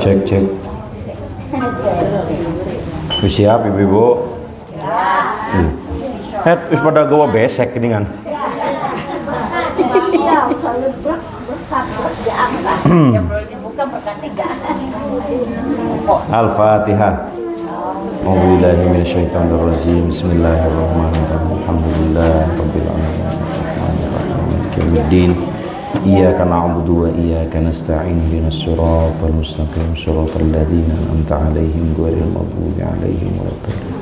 Cek cek. Siap ibu-ibu? Ya. Wis pada gawa besek ini kan. Al-Fatihah. A'udzubillahi minasyaitonirrajim. Bismillahirrahmanirrahim. Alhamdulillahirabbil alamin. Maliki yaumiddin. Iyyaka na'budu wa iyyaka nasta'in. Ihdinas siratal mustaqim. Shiratal ladzina an'amta 'alaihim ghairil maghdubi 'alaihim waladdallin.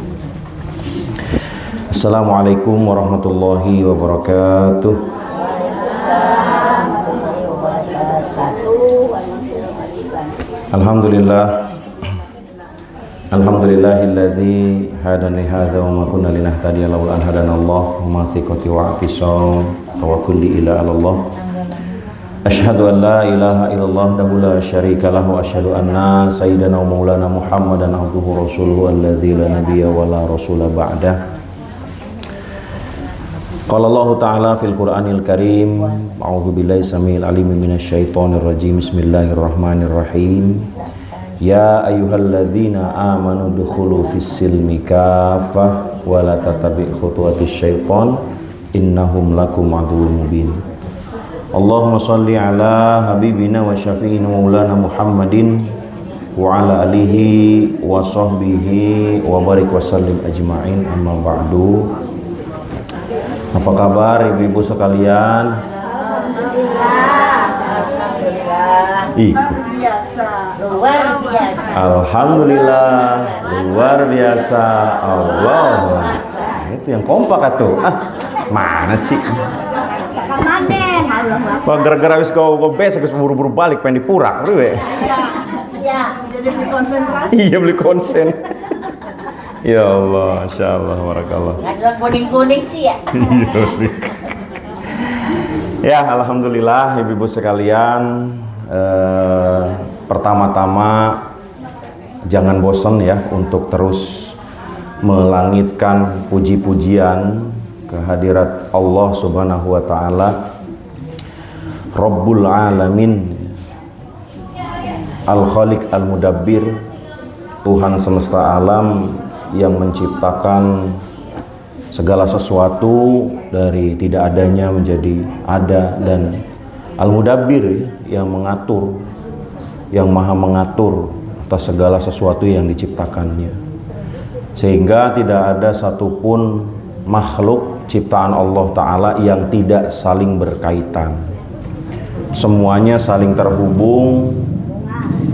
Assalamualaikum warahmatullahi wabarakatuh. Alhamdulillah. Alhamdulillahilladzi hadani hadza wa ma kunna linahtadiya laula an hadanallah wa ma thiqati wa i'tisam tawakkuli ila Allah. Asyhadu an la ilaha illallah wahdahu la syarika lahu wa asyhadu anna sayyidana wa maulana Muhammadan abduhu rasuluhu alladzi la nabiyya wa la rasula ba'dah. Qala Allah Ta'ala fil Qur'anil Karim, a'udzu billahi samil alim minasyaitonir rajim. Bismillahirrahmanirrahim. Ya ayyuhalladzina amanu dukhulu fis silmi kaffah wa la tattabi' khutuwatis syaiton innahum lakum aduwwun mubin. Allahumma shalli ala habibina wa syafi'ina maulana Muhammadin wa ala alihi wa sahbihi wa barik wa sallim ajma'in, amma ba'du. Apa kabar ibu-ibu sekalian? Alhamdulillah. Luar biasa. Alhamdulillah, luar biasa. Allah. Itu yang kompak atuh. Mana sih? Wah, gara-gara wis kau besok wis buru-buru balik pengen dipurak, we. Iya, jadi beli konsentrasi. Iya, beli konsen. Ya Allah, masyaallah, barakallah. Ada kuning-kuning sih ya. Ya, alhamdulillah ibu-ibu sekalian. Pertama-tama jangan bosan ya untuk terus melangitkan puji-pujian kehadirat Allah Subhanahu wa taala, Rabbul Alamin, Al-Khaliq Al-Mudabbir, Tuhan semesta alam yang menciptakan segala sesuatu dari tidak adanya menjadi ada, dan Al-Mudabbir yang mengatur, yang maha mengatur atas segala sesuatu yang diciptakannya, sehingga tidak ada satupun makhluk ciptaan Allah Ta'ala yang tidak saling berkaitan. Semuanya saling terhubung,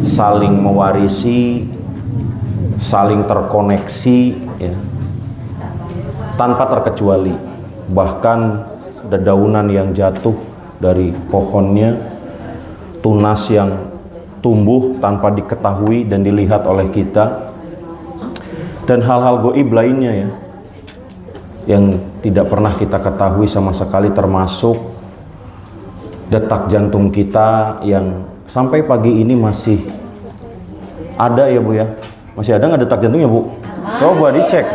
saling mewarisi, saling terkoneksi ya, tanpa terkecuali. Bahkan dedaunan yang jatuh dari pohonnya, tunas yang tumbuh tanpa diketahui dan dilihat oleh kita, dan hal-hal goib lainnya ya, yang tidak pernah kita ketahui sama sekali, termasuk detak jantung kita yang sampai pagi ini masih ada ya Bu ya. Masih ada nggak detak jantungnya Bu? Coba dicek.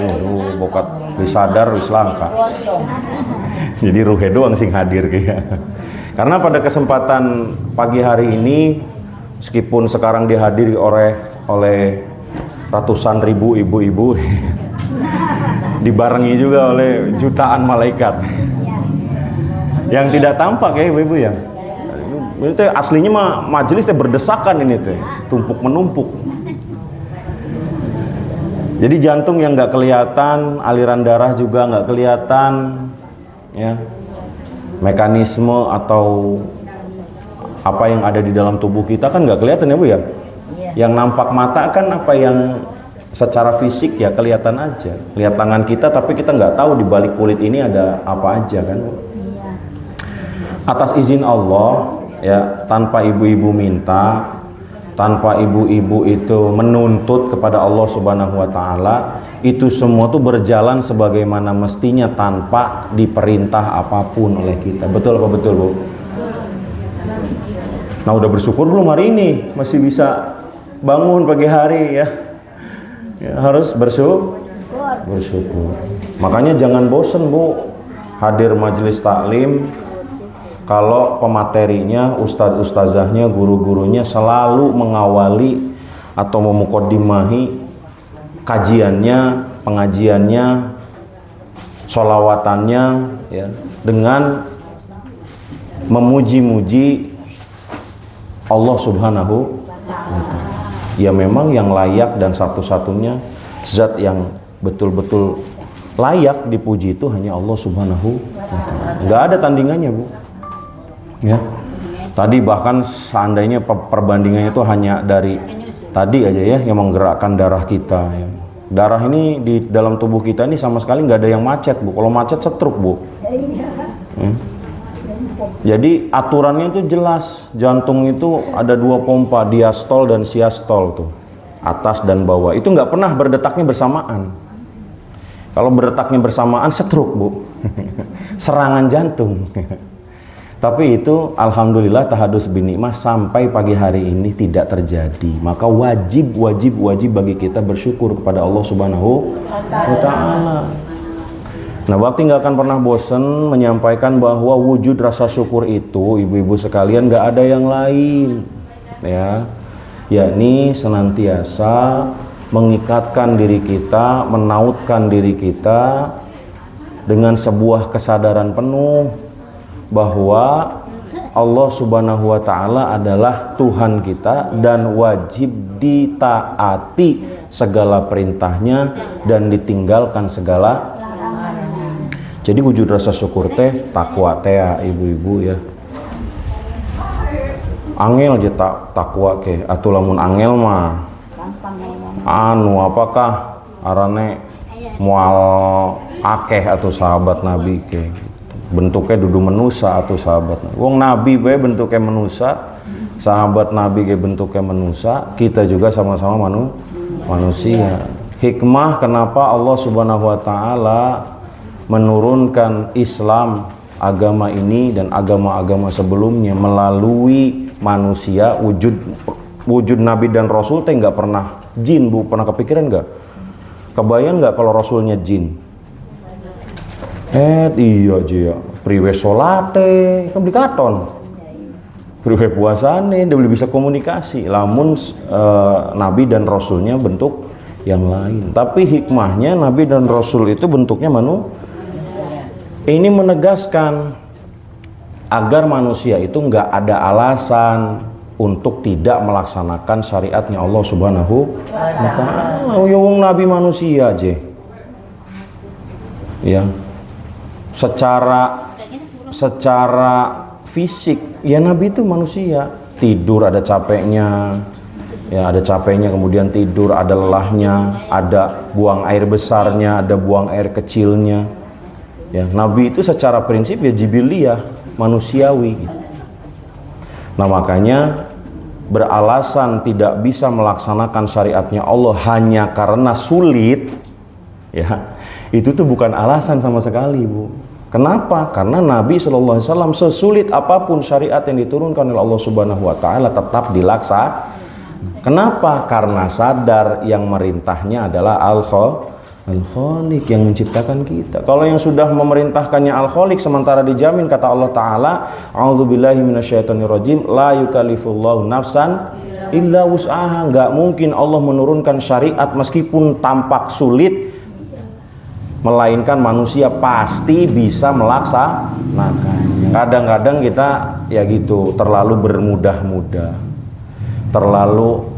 Bokat disadar wis langka. Jadi ruhe doang sing hadir kayak. Karena pada kesempatan pagi hari ini, meskipun sekarang dihadiri oleh ratusan ribu ibu-ibu, dibarengi juga oleh jutaan malaikat yang tidak tampak ya ibu-ibu ya. Ini teh aslinya mah majelis teh berdesakan, ini teh tumpuk menumpuk. Jadi jantung yang nggak kelihatan, aliran darah juga nggak kelihatan, ya, mekanisme atau apa yang ada di dalam tubuh kita kan nggak kelihatan ya Bu ya. Yang nampak mata kan apa yang secara fisik ya kelihatan aja, lihat tangan kita, tapi kita nggak tahu di balik kulit ini ada apa aja kan. Atas izin Allah ya, tanpa ibu-ibu minta, tanpa ibu-ibu itu menuntut kepada Allah Subhanahu wa taala, itu semua tuh berjalan sebagaimana mestinya tanpa diperintah apapun oleh kita. Betul apa betul Bu? Nah, udah bersyukur belum hari ini masih bisa bangun pagi hari ya? Ya, harus bersyukur. Makanya jangan bosen Bu hadir majelis taklim kalau pematerinya, ustadz-ustazahnya, guru-gurunya selalu mengawali atau memukodimahi kajiannya, pengajiannya, sholawatannya, ya, dengan memuji-muji Allah Subhanahu wa Ta'ala. Ya memang yang layak dan satu-satunya zat yang betul-betul layak dipuji itu hanya Allah Subhanahu wa Ta'ala. Nggak ada tandingannya, Bu. Ya. Tadi bahkan seandainya perbandingannya itu hanya dari tadi aja ya, yang menggerakkan darah kita ya. Darah ini di dalam tubuh kita ini sama sekali nggak ada yang macet, Bu. Kalau macet setruk, Bu. Jadi aturannya itu jelas. Jantung itu ada 2 pompa, diastol dan siastol tuh, atas dan bawah. Itu nggak pernah berdetaknya bersamaan. Kalau berdetaknya bersamaan setruk, Bu. Serangan jantung. Tapi itu alhamdulillah tahadus binikmah sampai pagi hari ini tidak terjadi. Maka wajib bagi kita bersyukur kepada Allah Subhanahu wa Ta'ala. Nah, bakti nggak akan pernah bosan menyampaikan bahwa wujud rasa syukur itu, ibu-ibu sekalian, nggak ada yang lain, ya, yakni senantiasa mengikatkan diri kita, menautkan diri kita dengan sebuah kesadaran penuh bahwa Allah Subhanahu wa Ta'ala adalah Tuhan kita dan wajib ditaati segala perintahnya dan ditinggalkan segala. Jadi wujud rasa syukur teh takwa teh ibu-ibu ya. Angel aja takwa ke atuh lamun angel mah anu apakah arane mual akeh atau sahabat Nabi ke bentuknya dudu manusia atau sahabat Nabi. Wong Nabi bae bentuknya manusia, sahabat Nabi ke bentuknya manusia, kita juga sama-sama manusia. Hikmah kenapa Allah Subhanahu wa Ta'ala menurunkan Islam, agama ini dan agama-agama sebelumnya melalui manusia, wujud Nabi dan Rasul teh nggak pernah jin, Bu. Pernah kepikiran nggak? Kebayang nggak kalau Rasulnya jin? Iya aja ya, priwe solate kan beli katon, priwe puasane dia bisa komunikasi. Lamun Nabi dan Rasulnya bentuk yang lain. Tapi hikmahnya Nabi dan Rasul itu bentuknya ini menegaskan agar manusia itu nggak ada alasan untuk tidak melaksanakan syariatnya Allah Subhanahu wa Ta'ala. Oh, ya wong Nabi manusia aja. Ya. Secara fisik ya Nabi itu manusia. Tidur ada capeknya. Ya, ada capeknya, kemudian tidur, ada lelahnya, ada buang air besarnya, ada buang air kecilnya. Ya, Nabi itu secara prinsip ya jibiliyah, manusiawi gitu. Nah, makanya beralasan tidak bisa melaksanakan syariatnya Allah hanya karena sulit, ya, itu tuh bukan alasan sama sekali, Bu. Kenapa? Karena Nabi SAW sesulit apapun syariat yang diturunkan oleh Allah Subhanahu wa Ta'ala tetap dilaksanakan. Kenapa? Karena sadar yang merintahnya adalah Al-Khaliq yang menciptakan kita. Kalau yang sudah memerintahkannya Al-Khaliq sementara dijamin kata Allah Ta'ala, a'udzubillahi minasyaitonirrajim, la yukallifullahu nafsan illa wus'aha. Nggak mungkin Allah menurunkan syariat meskipun tampak sulit, melainkan manusia pasti bisa melaksanakannya. Kadang-kadang kita ya gitu terlalu bermudah-mudah, terlalu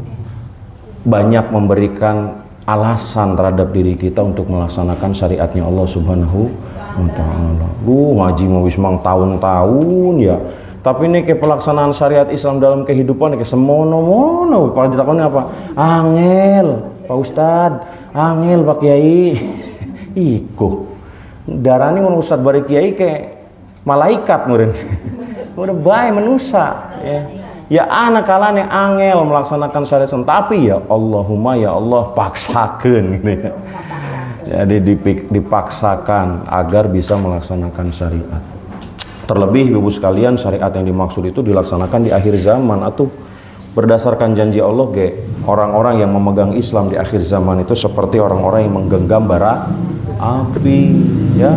banyak memberikan alasan terhadap diri kita untuk melaksanakan syariatnya Allah Subhanahu wa Ta'ala. Ngaji mau wis mang tahun-tahun ya, tapi ini ke pelaksanaan syariat Islam dalam kehidupan kayak semono-mono. Kalau ditakoni apa? Angel, Pak Ustad, angel Pak Kiai. Iku darani mun Ustad bari Kiai kayak malaikat murid. Udah baik manusia ya. Ya anak kalane angel melaksanakan syariat, tapi ya Allahumma ya Allah paksakan gitu ya. Jadi dipaksakan agar bisa melaksanakan syariat. Terlebih ibu sekalian, syariat yang dimaksud itu dilaksanakan di akhir zaman atau berdasarkan janji Allah orang-orang yang memegang Islam di akhir zaman itu seperti orang-orang yang menggenggam bara api ya.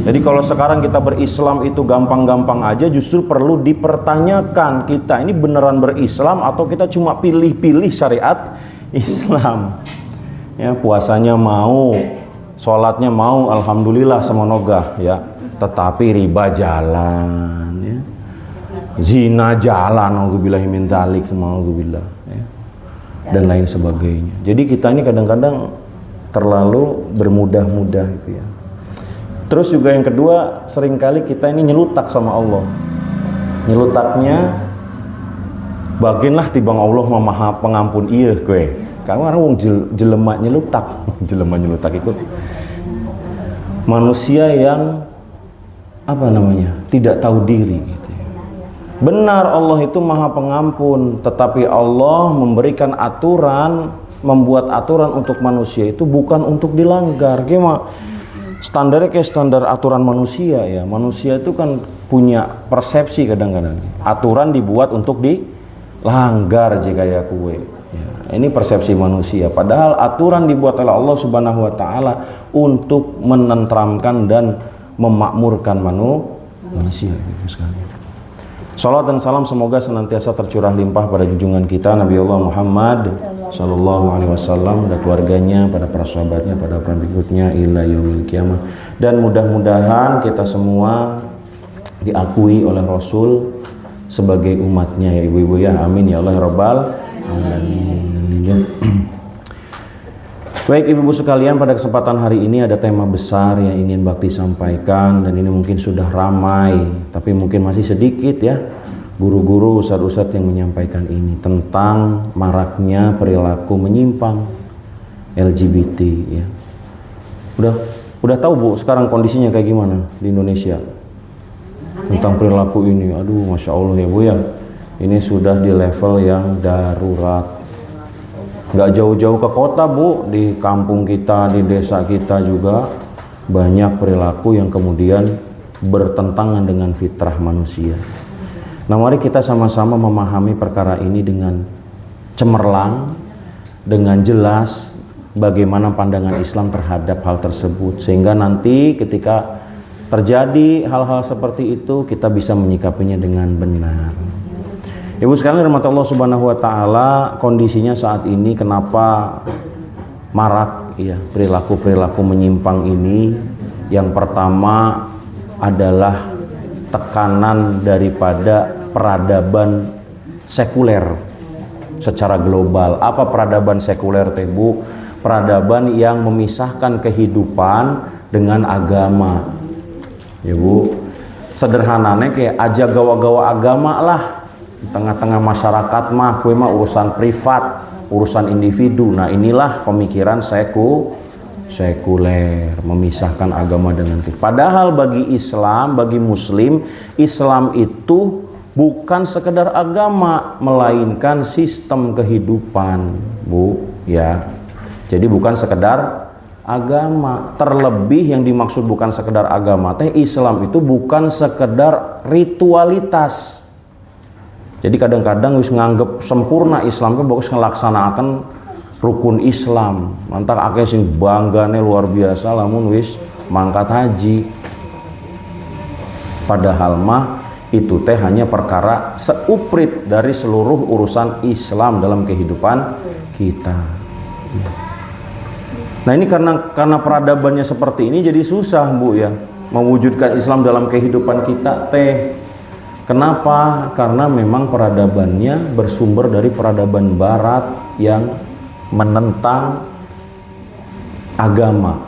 Jadi kalau sekarang kita berislam itu gampang-gampang aja, justru perlu dipertanyakan, kita ini beneran berislam atau kita cuma pilih-pilih syariat Islam. Ya, puasanya mau, sholatnya mau, alhamdulillah semoga ya. Tetapi riba jalan, ya. Zina jalan, auzubillahi min dzalik, auzubillah, ya. Dan lain sebagainya. Jadi kita ini kadang-kadang terlalu bermudah-mudah itu ya. Terus juga yang kedua, seringkali kita ini nyelutak sama Allah. Nyelutaknya bagianlah tibang Allah Maha Pengampun iya kowe. Kamu orang wong jelema nyelutak, jelema nyelutak ikut. Manusia yang apa namanya? Tidak tahu diri gitu ya. Benar Allah itu Maha Pengampun, tetapi Allah memberikan aturan, membuat aturan untuk manusia itu bukan untuk dilanggar. Gimana? Standarnya kayak standar aturan manusia ya. Manusia itu kan punya persepsi kadang-kadang. Aturan dibuat untuk dilanggar jika ya kue. Ya, ini persepsi manusia. Padahal aturan dibuat oleh Allah Subhanahu wa taala untuk menenteramkan dan memakmurkan manusia gitu sekali. Salat dan salam semoga senantiasa tercurah limpah pada junjungan kita Nabi Allah Muhammad Sallallahu Alaihi Wasallam dan keluarganya, pada para sahabatnya, pada para pengikutnya ila yaumil qiyamah. Dan mudah-mudahan kita semua diakui oleh Rasul sebagai umatnya ya ibu-ibu ya, amin ya Allah rabbal alamin. Baik ibu-ibu sekalian, pada kesempatan hari ini ada tema besar yang ingin Bakti sampaikan, dan ini mungkin sudah ramai tapi mungkin masih sedikit ya guru-guru, ustadz-ustadz yang menyampaikan ini tentang maraknya perilaku menyimpang LGBT ya. Udah tahu Bu sekarang kondisinya kayak gimana di Indonesia tentang perilaku ini? Aduh, Masya Allah ya Bu ya, ini sudah di level yang darurat. Nggak jauh-jauh ke kota Bu, di kampung kita, di desa kita juga banyak perilaku yang kemudian bertentangan dengan fitrah manusia. Nah, mari kita sama-sama memahami perkara ini dengan cemerlang, dengan jelas bagaimana pandangan Islam terhadap hal tersebut, sehingga nanti ketika terjadi hal-hal seperti itu kita bisa menyikapinya dengan benar. Ibu sekalian rahmat Allah Subhanahu wa taala, kondisinya saat ini kenapa marak ya perilaku-perilaku menyimpang ini? Yang pertama adalah tekanan daripada peradaban sekuler secara global. Apa peradaban sekuler teh Bu? Peradaban yang memisahkan kehidupan dengan agama. Ya Bu, sederhananya kayak aja gawa-gawa agama lah. Di tengah-tengah masyarakat mah kue mah urusan privat, urusan individu. Nah, inilah pemikiran sekuler, memisahkan agama dengan kita. Padahal bagi Islam, bagi Muslim, Islam itu bukan sekedar agama, melainkan sistem kehidupan, Bu, ya. Jadi bukan sekedar agama. Terlebih yang dimaksud bukan sekedar agama, teh Islam itu bukan sekedar ritualitas. Jadi kadang-kadang wis nganggep sempurna Islam kan bagus ngelaksanakan rukun Islam. Mantap akeh sing banggane luar biasa lamun wis mangkat haji. Padahal mah itu teh hanya perkara seuprit dari seluruh urusan Islam dalam kehidupan kita. Nah, ini karena peradabannya seperti ini jadi susah Bu ya mewujudkan Islam dalam kehidupan kita teh. Kenapa? Karena memang peradabannya bersumber dari peradaban barat yang menentang agama.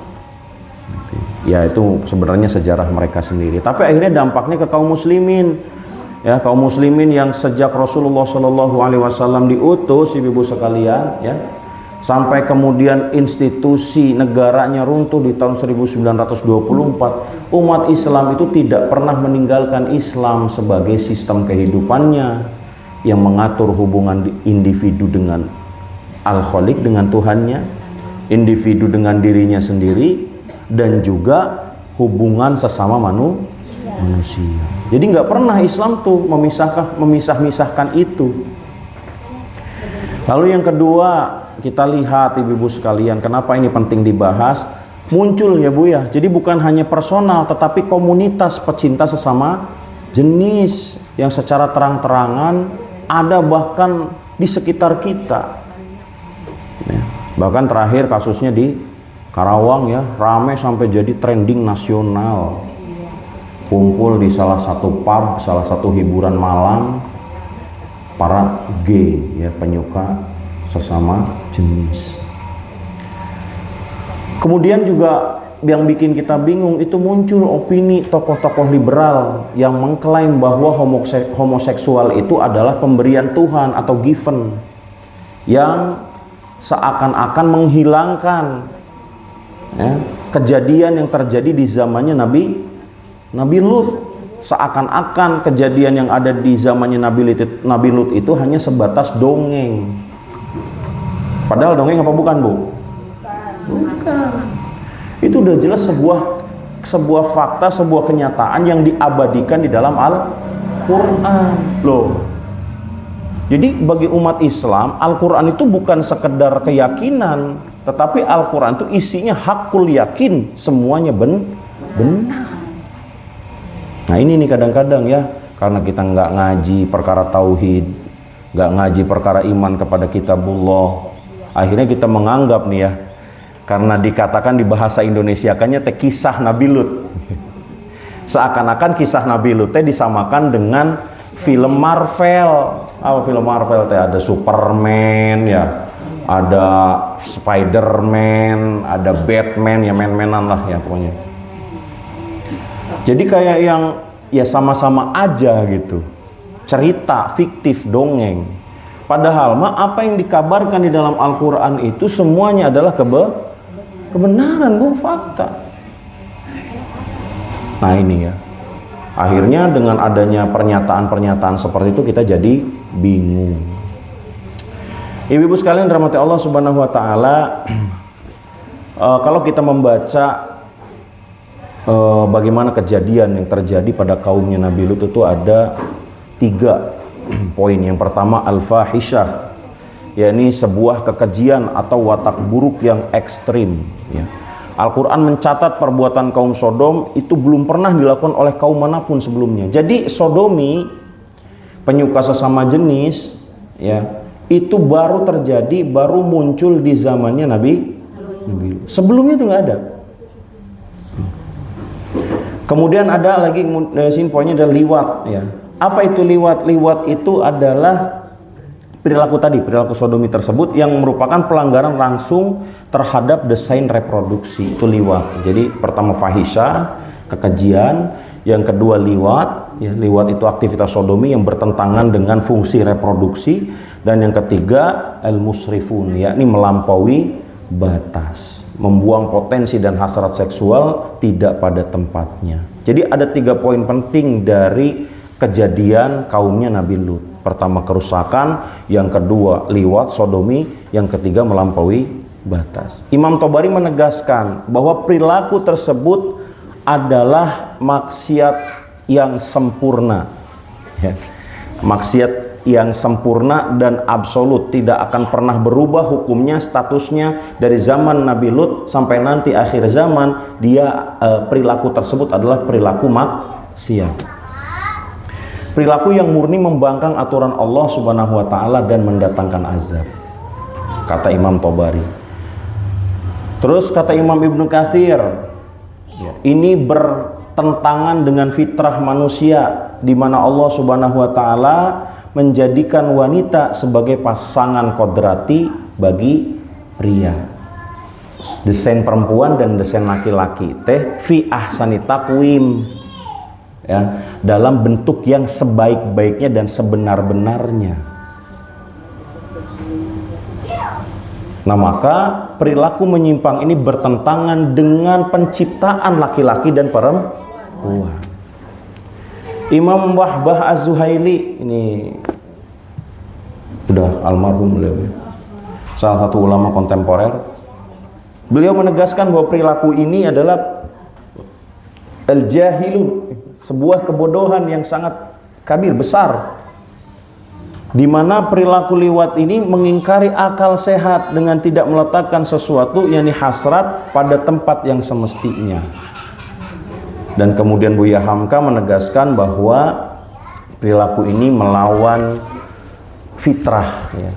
Ya, itu sebenarnya sejarah mereka sendiri. Tapi akhirnya dampaknya ke kaum muslimin. Ya, kaum muslimin yang sejak Rasulullah Shallallahu Alaihi Wasallam diutus, ibu-ibu sekalian, ya, sampai kemudian institusi negaranya runtuh di tahun 1924, umat Islam itu tidak pernah meninggalkan Islam sebagai sistem kehidupannya yang mengatur hubungan individu dengan Al-Khaliq, dengan Tuhannya, individu dengan dirinya sendiri, dan juga hubungan sesama manusia. Jadi nggak pernah Islam tuh memisah-misahkan itu. Lalu yang kedua, kita lihat ibu-ibu sekalian, kenapa ini penting dibahas? muncul ya Bu ya. Jadi bukan hanya personal tetapi komunitas pecinta sesama jenis yang secara terang-terangan ada bahkan di sekitar kita ya. Bahkan terakhir kasusnya di Karawang ya, rame sampai jadi trending nasional. Kumpul di salah satu pub, salah satu hiburan malam, para gay ya, penyuka sesama jenis. Kemudian juga yang bikin kita bingung itu muncul opini tokoh-tokoh liberal yang mengklaim bahwa homoseksual itu adalah pemberian Tuhan atau given, yang seakan-akan menghilangkan ya, kejadian yang terjadi di zamannya Nabi Lut. Seakan-akan kejadian yang ada di zamannya Nabi Lut itu hanya sebatas dongeng. Padahal dongeng apa bukan Bu? Bukan. Itu udah jelas sebuah fakta, sebuah kenyataan yang diabadikan di dalam Al-Quran loh. Jadi bagi umat Islam, Al-Quran itu bukan sekedar keyakinan, tetapi Al-Quran itu isinya hakul yakin, semuanya benar. Nah ini nih kadang-kadang ya, karena kita nggak ngaji perkara tauhid, nggak ngaji perkara iman kepada kitabullah, akhirnya kita menganggap nih ya, karena dikatakan di bahasa Indonesiakannya teh kisah Nabi Lut, seakan-akan kisah Nabi Lut teh disamakan dengan film Marvel. Apa film Marvel teh? Ada Superman ya, ada Spiderman, ada Batman ya, man-manan lah ya pokoknya. Jadi kayak yang ya sama-sama aja gitu, cerita fiktif, dongeng. Padahal mah apa yang dikabarkan di dalam Al-Quran itu semuanya adalah kebenaran Bu, fakta. Nah ini ya, akhirnya dengan adanya pernyataan-pernyataan seperti itu kita jadi bingung. Ibu-ibu sekalian rahmati Allah Subhanahu wa taala, kalau kita membaca bagaimana kejadian yang terjadi pada kaumnya Nabi Lut itu ada 3 poin. Yang pertama al-fahishah, yakni sebuah kekejian atau watak buruk yang ekstrim ya. Al-Quran mencatat perbuatan kaum Sodom itu belum pernah dilakukan oleh kaum manapun sebelumnya. Jadi sodomi, penyuka sesama jenis ya, itu baru terjadi, baru muncul di zamannya Nabi Lut. Sebelumnya itu nggak ada. Kemudian ada lagi poinnya adalah liwat ya. Apa itu liwat? Liwat itu adalah perilaku tadi, perilaku sodomi tersebut yang merupakan pelanggaran langsung terhadap desain reproduksi, itu liwat. Jadi pertama fahisha, kekejian, yang kedua liwat ya, liwat itu aktivitas sodomi yang bertentangan dengan fungsi reproduksi, dan yang ketiga al-musrifun, yakni melampaui batas, membuang potensi dan hasrat seksual tidak pada tempatnya. Jadi ada 3 poin penting dari kejadian kaumnya Nabi Lut. Pertama kerusakan, yang kedua liwat sodomi, yang ketiga melampaui batas. Imam Tobari menegaskan bahwa perilaku tersebut adalah maksiat yang sempurna ya. Maksiat yang sempurna dan absolut, tidak akan pernah berubah hukumnya, statusnya dari zaman Nabi Lut sampai nanti akhir zaman. Dia perilaku tersebut adalah perilaku maksiat, perilaku yang murni membangkang aturan Allah Subhanahu wa taala dan mendatangkan azab, kata Imam Tobari. Terus kata Imam Ibnu Katsir ya, ini bertentangan dengan fitrah manusia, di mana Allah Subhanahu wa taala menjadikan wanita sebagai pasangan kodrati bagi pria. Desain perempuan dan desain laki-laki teh fi ahsani taqwim ya, dalam bentuk yang sebaik-baiknya dan sebenar-benarnya. Nah maka perilaku menyimpang ini bertentangan dengan penciptaan laki-laki dan perempuan. Imam Wahbah Az-Zuhaili, ini udah almarhum beliau, salah satu ulama kontemporer. Beliau menegaskan bahwa perilaku ini adalah al-jahilun, sebuah kebodohan yang sangat kabir, besar. di mana perilaku liwat ini mengingkari akal sehat dengan tidak meletakkan sesuatu yakni hasrat pada tempat yang semestinya. Dan kemudian Buya Hamka menegaskan bahwa perilaku ini melawan fitrah, ya,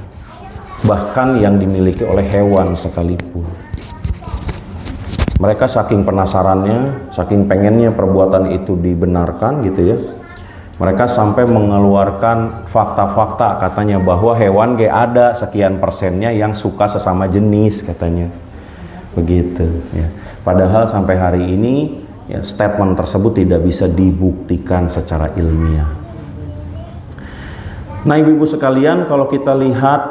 bahkan yang dimiliki oleh hewan sekalipun. Mereka saking penasarannya, saking pengennya perbuatan itu dibenarkan gitu ya, mereka sampai mengeluarkan fakta-fakta katanya bahwa hewan gak ada sekian persennya yang suka sesama jenis katanya begitu ya. Padahal sampai hari ini ya, statement tersebut tidak bisa dibuktikan secara ilmiah. Nah ibu-ibu sekalian, kalau kita lihat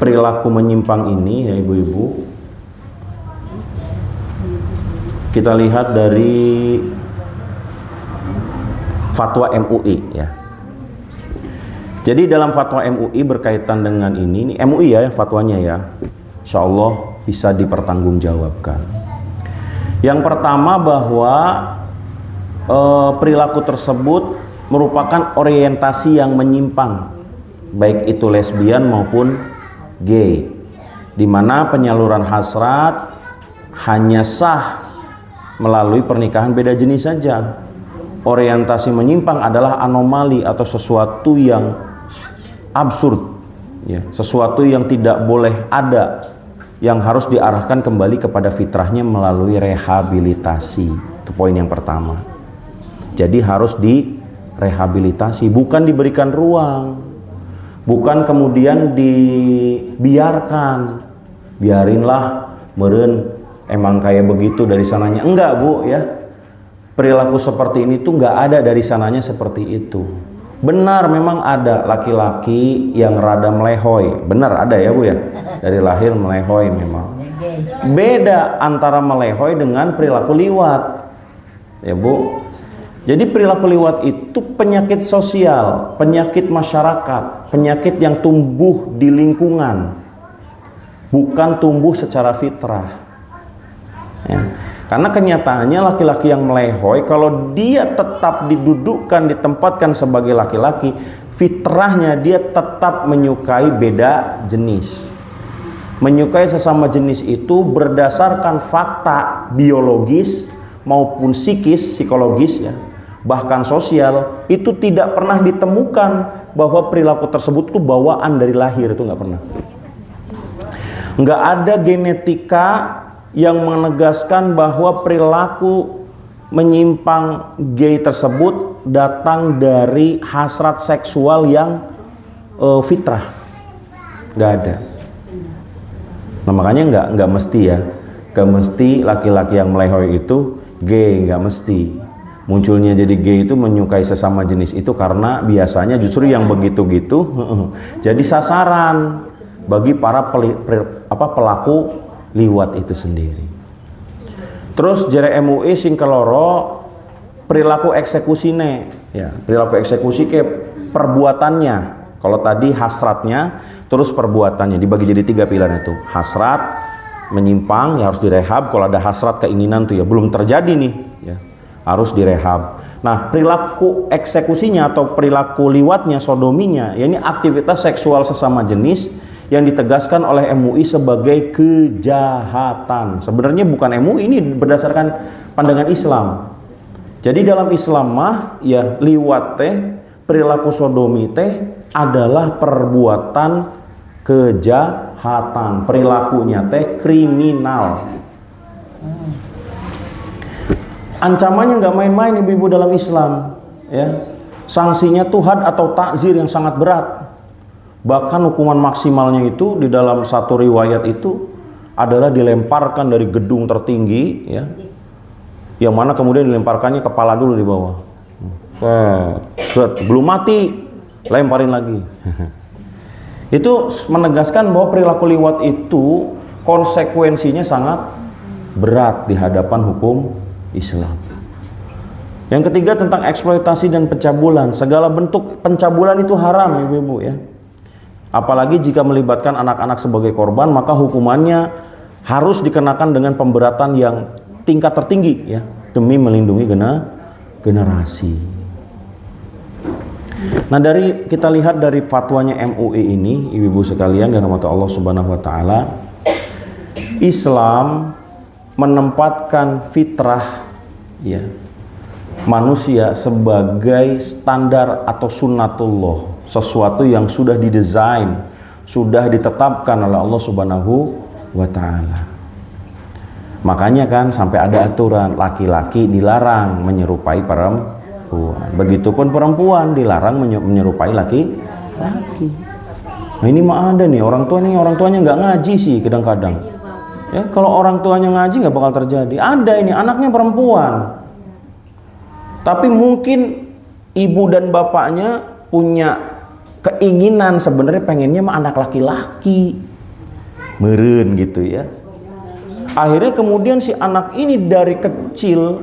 perilaku menyimpang ini ya ibu-ibu, kita lihat dari fatwa MUI ya. Jadi dalam fatwa MUI berkaitan dengan ini MUI ya fatwanya ya, insya Allah bisa dipertanggungjawabkan. Yang pertama bahwa perilaku tersebut merupakan orientasi yang menyimpang, baik itu lesbian maupun gay, di mana penyaluran hasrat hanya sah melalui pernikahan beda jenis saja. Orientasi menyimpang adalah anomali atau sesuatu yang absurd ya, sesuatu yang tidak boleh ada, yang harus diarahkan kembali kepada fitrahnya melalui rehabilitasi. Itu poin yang pertama. Jadi harus direhabilitasi, bukan diberikan ruang, bukan kemudian dibiarkan, biarinlah meren emang kayak begitu dari sananya. Enggak bu ya, perilaku seperti ini tuh enggak ada dari sananya seperti itu. Benar memang ada laki-laki yang rada melehoy, benar ada ya bu ya, dari lahir melehoy memang. Beda antara melehoy dengan perilaku liwat ya bu. Jadi perilaku liwat itu penyakit sosial, penyakit masyarakat, penyakit yang tumbuh di lingkungan, bukan tumbuh secara fitrah ya. Karena kenyataannya laki-laki yang melehoy, kalau dia tetap didudukkan, ditempatkan sebagai laki-laki, fitrahnya dia tetap menyukai beda jenis. Menyukai sesama jenis itu berdasarkan fakta biologis maupun psikologis ya, bahkan sosial, itu tidak pernah ditemukan bahwa perilaku tersebut itu bawaan dari lahir, itu nggak pernah. Nggak ada genetika yang menegaskan bahwa perilaku menyimpang gay tersebut datang dari hasrat seksual yang fitrah, nggak ada. Nah makanya nggak mesti ya, nggak mesti laki-laki yang melehoy itu gay, nggak mesti. Munculnya jadi gay itu menyukai sesama jenis itu karena biasanya justru yang begitu-gitu jadi sasaran bagi para pelaku liwat itu sendiri. Terus jere MUI sing keloro perilaku eksekusinya ya, perilaku eksekusi ke perbuatannya. Kalau tadi hasratnya, terus perbuatannya dibagi jadi 3 pilihan itu. Hasrat menyimpang ya harus direhab. Kalau ada hasrat keinginan tuh ya belum terjadi nih ya, harus direhab. Nah perilaku eksekusinya atau perilaku liwatnya, sodominya ya, ini aktivitas seksual sesama jenis yang ditegaskan oleh MUI sebagai kejahatan. Sebenarnya bukan MUI, ini berdasarkan pandangan Islam. Jadi dalam Islam mah ya liwat teh, perilaku sodomi teh adalah perbuatan kejahatan, perilakunya teh kriminal. Ancamannya nggak main-main ibu-ibu dalam Islam ya. Sanksinya tuh had atau takzir yang sangat berat. Bahkan hukuman maksimalnya itu di dalam satu riwayat itu adalah dilemparkan dari gedung tertinggi ya, yang mana kemudian dilemparkannya kepala dulu di bawah. Belum mati lemparin lagi. Itu menegaskan bahwa perilaku liwat itu konsekuensinya sangat berat di hadapan hukum Islam. Yang ketiga tentang eksploitasi dan pencabulan. Segala bentuk pencabulan itu haram ibu-ibu ya. Apalagi jika melibatkan anak-anak sebagai korban, maka hukumannya harus dikenakan dengan pemberatan yang tingkat tertinggi ya, demi melindungi generasi. Nah, dari kita lihat dari fatwanya MUI ini, ibu-ibu sekalian dan rahmat Allah Subhanahu wa taala, Islam menempatkan fitrah ya manusia sebagai standar atau sunnatullah, sesuatu yang sudah didesain, sudah ditetapkan oleh Allah Subhanahu wa taala. Makanya kan sampai ada aturan laki-laki dilarang menyerupai perempuan. Begitupun perempuan dilarang menyerupai laki-laki. Nah, ini mah ada nih orang tuanya nggak ngaji sih kadang-kadang. Ya, kalau orang tuanya ngaji nggak bakal terjadi. Ada ini anaknya perempuan. Tapi mungkin ibu dan bapaknya punya keinginan sebenarnya pengennya mah anak laki-laki. Meren gitu ya. Akhirnya kemudian si anak ini dari kecil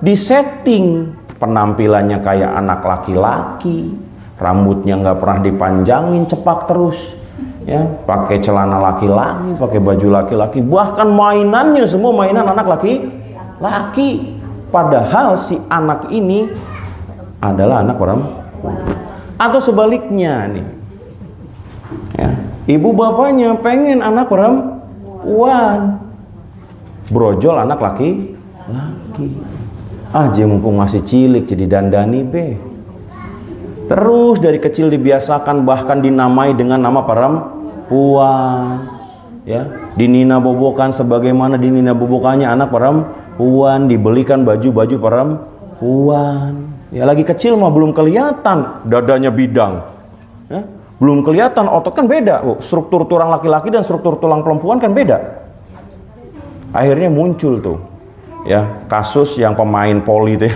disetting penampilannya kayak anak laki-laki, rambutnya nggak pernah dipanjangin, cepak terus, ya, pakai celana laki-laki, pakai baju laki-laki, bahkan mainannya semua mainan anak laki-laki. Padahal si anak ini adalah anak perempuan. Atau sebaliknya nih, ya, ibu bapaknya pengen anak perempuan, brojol anak laki-laki. Mumpung masih cilik jadi dandani be. Terus dari kecil dibiasakan bahkan dinamai dengan nama perempuan, ya, dinina bobokan sebagaimana dinina bobokannya anak perempuan, dibelikan baju-baju perempuan. Ya lagi kecil mah belum kelihatan dadanya bidang, ya, belum kelihatan otot kan beda. Struktur tulang laki-laki dan struktur tulang perempuan kan beda. Akhirnya muncul tuh, ya, kasus yang pemain poli tuh,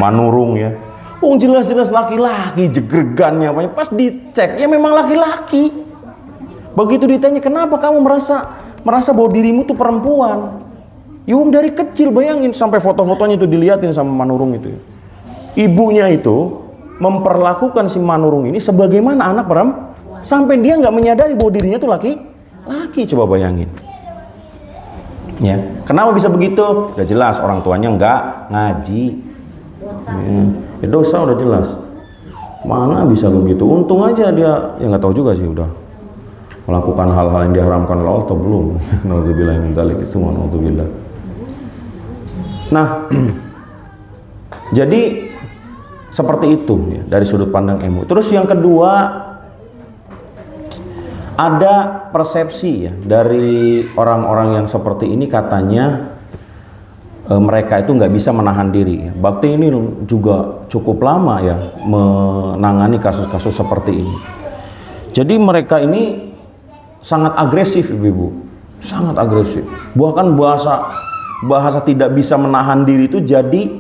Manurung ya. Jelas-jelas laki-laki jegregannya, pas dicek ya memang laki-laki. Begitu ditanya kenapa kamu merasa bahwa dirimu tuh perempuan, dari kecil bayangin sampai foto-fotonya itu dilihatin sama Manurung itu. Ibunya itu memperlakukan si Manurung ini sebagaimana anak perempuan, sampai dia nggak menyadari bahwa dirinya tuh laki-laki. Coba bayangin. Ya, kenapa bisa begitu? Udah jelas orang tuanya nggak ngaji. Dosa udah jelas. Mana bisa begitu? Untung aja dia, ya nggak tahu juga sih udah melakukan hal-hal yang diharamkan oleh Allah atau belum. Nauzubillah min dzalik, semua nauzubillah. Nah, jadi seperti itu ya, dari sudut pandang MUI. Terus yang kedua, ada persepsi ya dari orang-orang yang seperti ini, katanya mereka itu nggak bisa menahan diri. Bakti ini juga cukup lama ya menangani kasus-kasus seperti ini. Jadi mereka ini sangat agresif, ibu-ibu, sangat agresif. Bahkan bahasa tidak bisa menahan diri itu jadi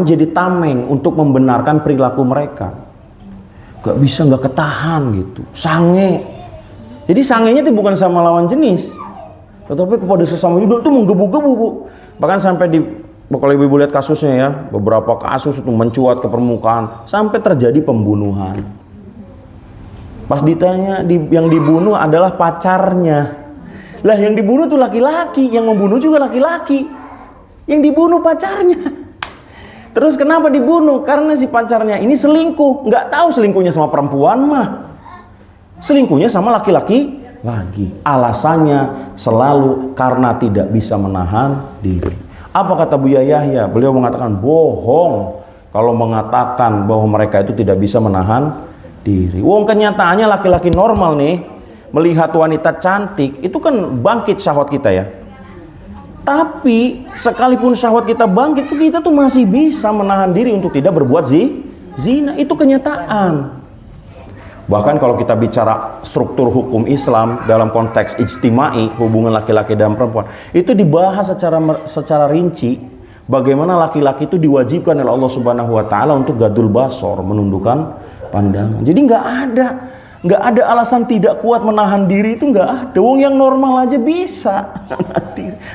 jadi tameng untuk membenarkan perilaku mereka. Gak bisa, nggak ketahan gitu, sange. Jadi sangenya itu bukan sama lawan jenis, tetapi kepada sesama juga itu menggebu-gebu, Bu. Bahkan sampai kalau ibu-ibu lihat kasusnya ya, beberapa kasus itu mencuat ke permukaan sampai terjadi pembunuhan. Pas ditanya, yang dibunuh adalah pacarnya. Lah yang dibunuh tuh laki-laki, yang membunuh juga laki-laki. Yang dibunuh pacarnya. Terus kenapa dibunuh? Karena si pacarnya ini selingkuh. Nggak tahu selingkuhnya sama perempuan mah, selingkuhnya sama laki-laki lagi. Alasannya selalu karena tidak bisa menahan diri. Apa kata Buya Yahya? Beliau mengatakan bohong kalau mengatakan bahwa mereka itu tidak bisa menahan diri. Kenyataannya laki-laki normal nih melihat wanita cantik itu kan bangkit syahwat kita ya. Tapi sekalipun syahwat kita bangkit, kita tuh masih bisa menahan diri untuk tidak berbuat zina. Itu kenyataan. Bahkan kalau kita bicara struktur hukum Islam dalam konteks ijtimai, hubungan laki-laki dan perempuan, itu dibahas secara rinci bagaimana laki-laki itu diwajibkan oleh Allah Subhanahu wa taala untuk gadul basor, menundukkan pandangan. Jadi nggak ada alasan tidak kuat menahan diri, itu nggak ada. Yang normal aja bisa.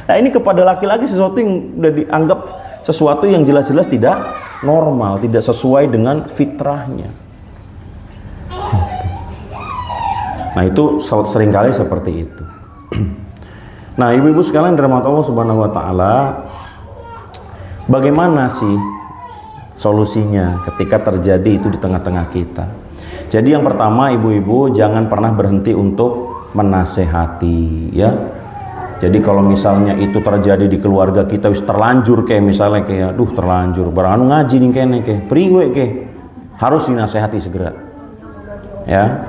Nah, ini kepada laki-laki sesuatu yang udah dianggap sesuatu yang jelas-jelas tidak normal, tidak sesuai dengan fitrahnya. Nah, itu seringkali seperti itu. Nah, ibu-ibu sekalian dirahmati Allah Subhanahu wa taala, bagaimana sih solusinya ketika terjadi itu di tengah-tengah kita. Jadi yang pertama, ibu-ibu jangan pernah berhenti untuk menasehati, ya. Jadi kalau misalnya itu terjadi di keluarga kita, wis terlanjur kayak misalnya kayak, aduh terlanjur, barang ngaji nih kene kayak, priwe kayak, harus dinasehati segera, ya,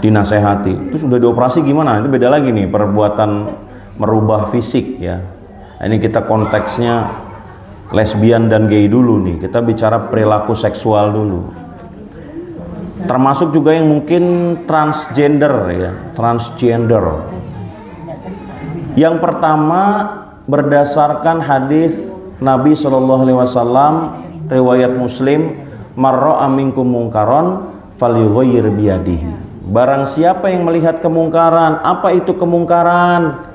dinasehati. Terus udah dioperasi gimana? Itu beda lagi nih, perbuatan merubah fisik, ya. Ini kita konteksnya lesbian dan gay dulu nih, kita bicara perilaku seksual dulu. Termasuk juga yang mungkin transgender, ya, transgender. Yang pertama berdasarkan hadis Nabi Shallallahu Alaihi Wasallam riwayat Muslim, marra minkum mungkaron falyughayyir biyadihi. Barang siapa yang melihat kemungkaran, apa itu kemungkaran?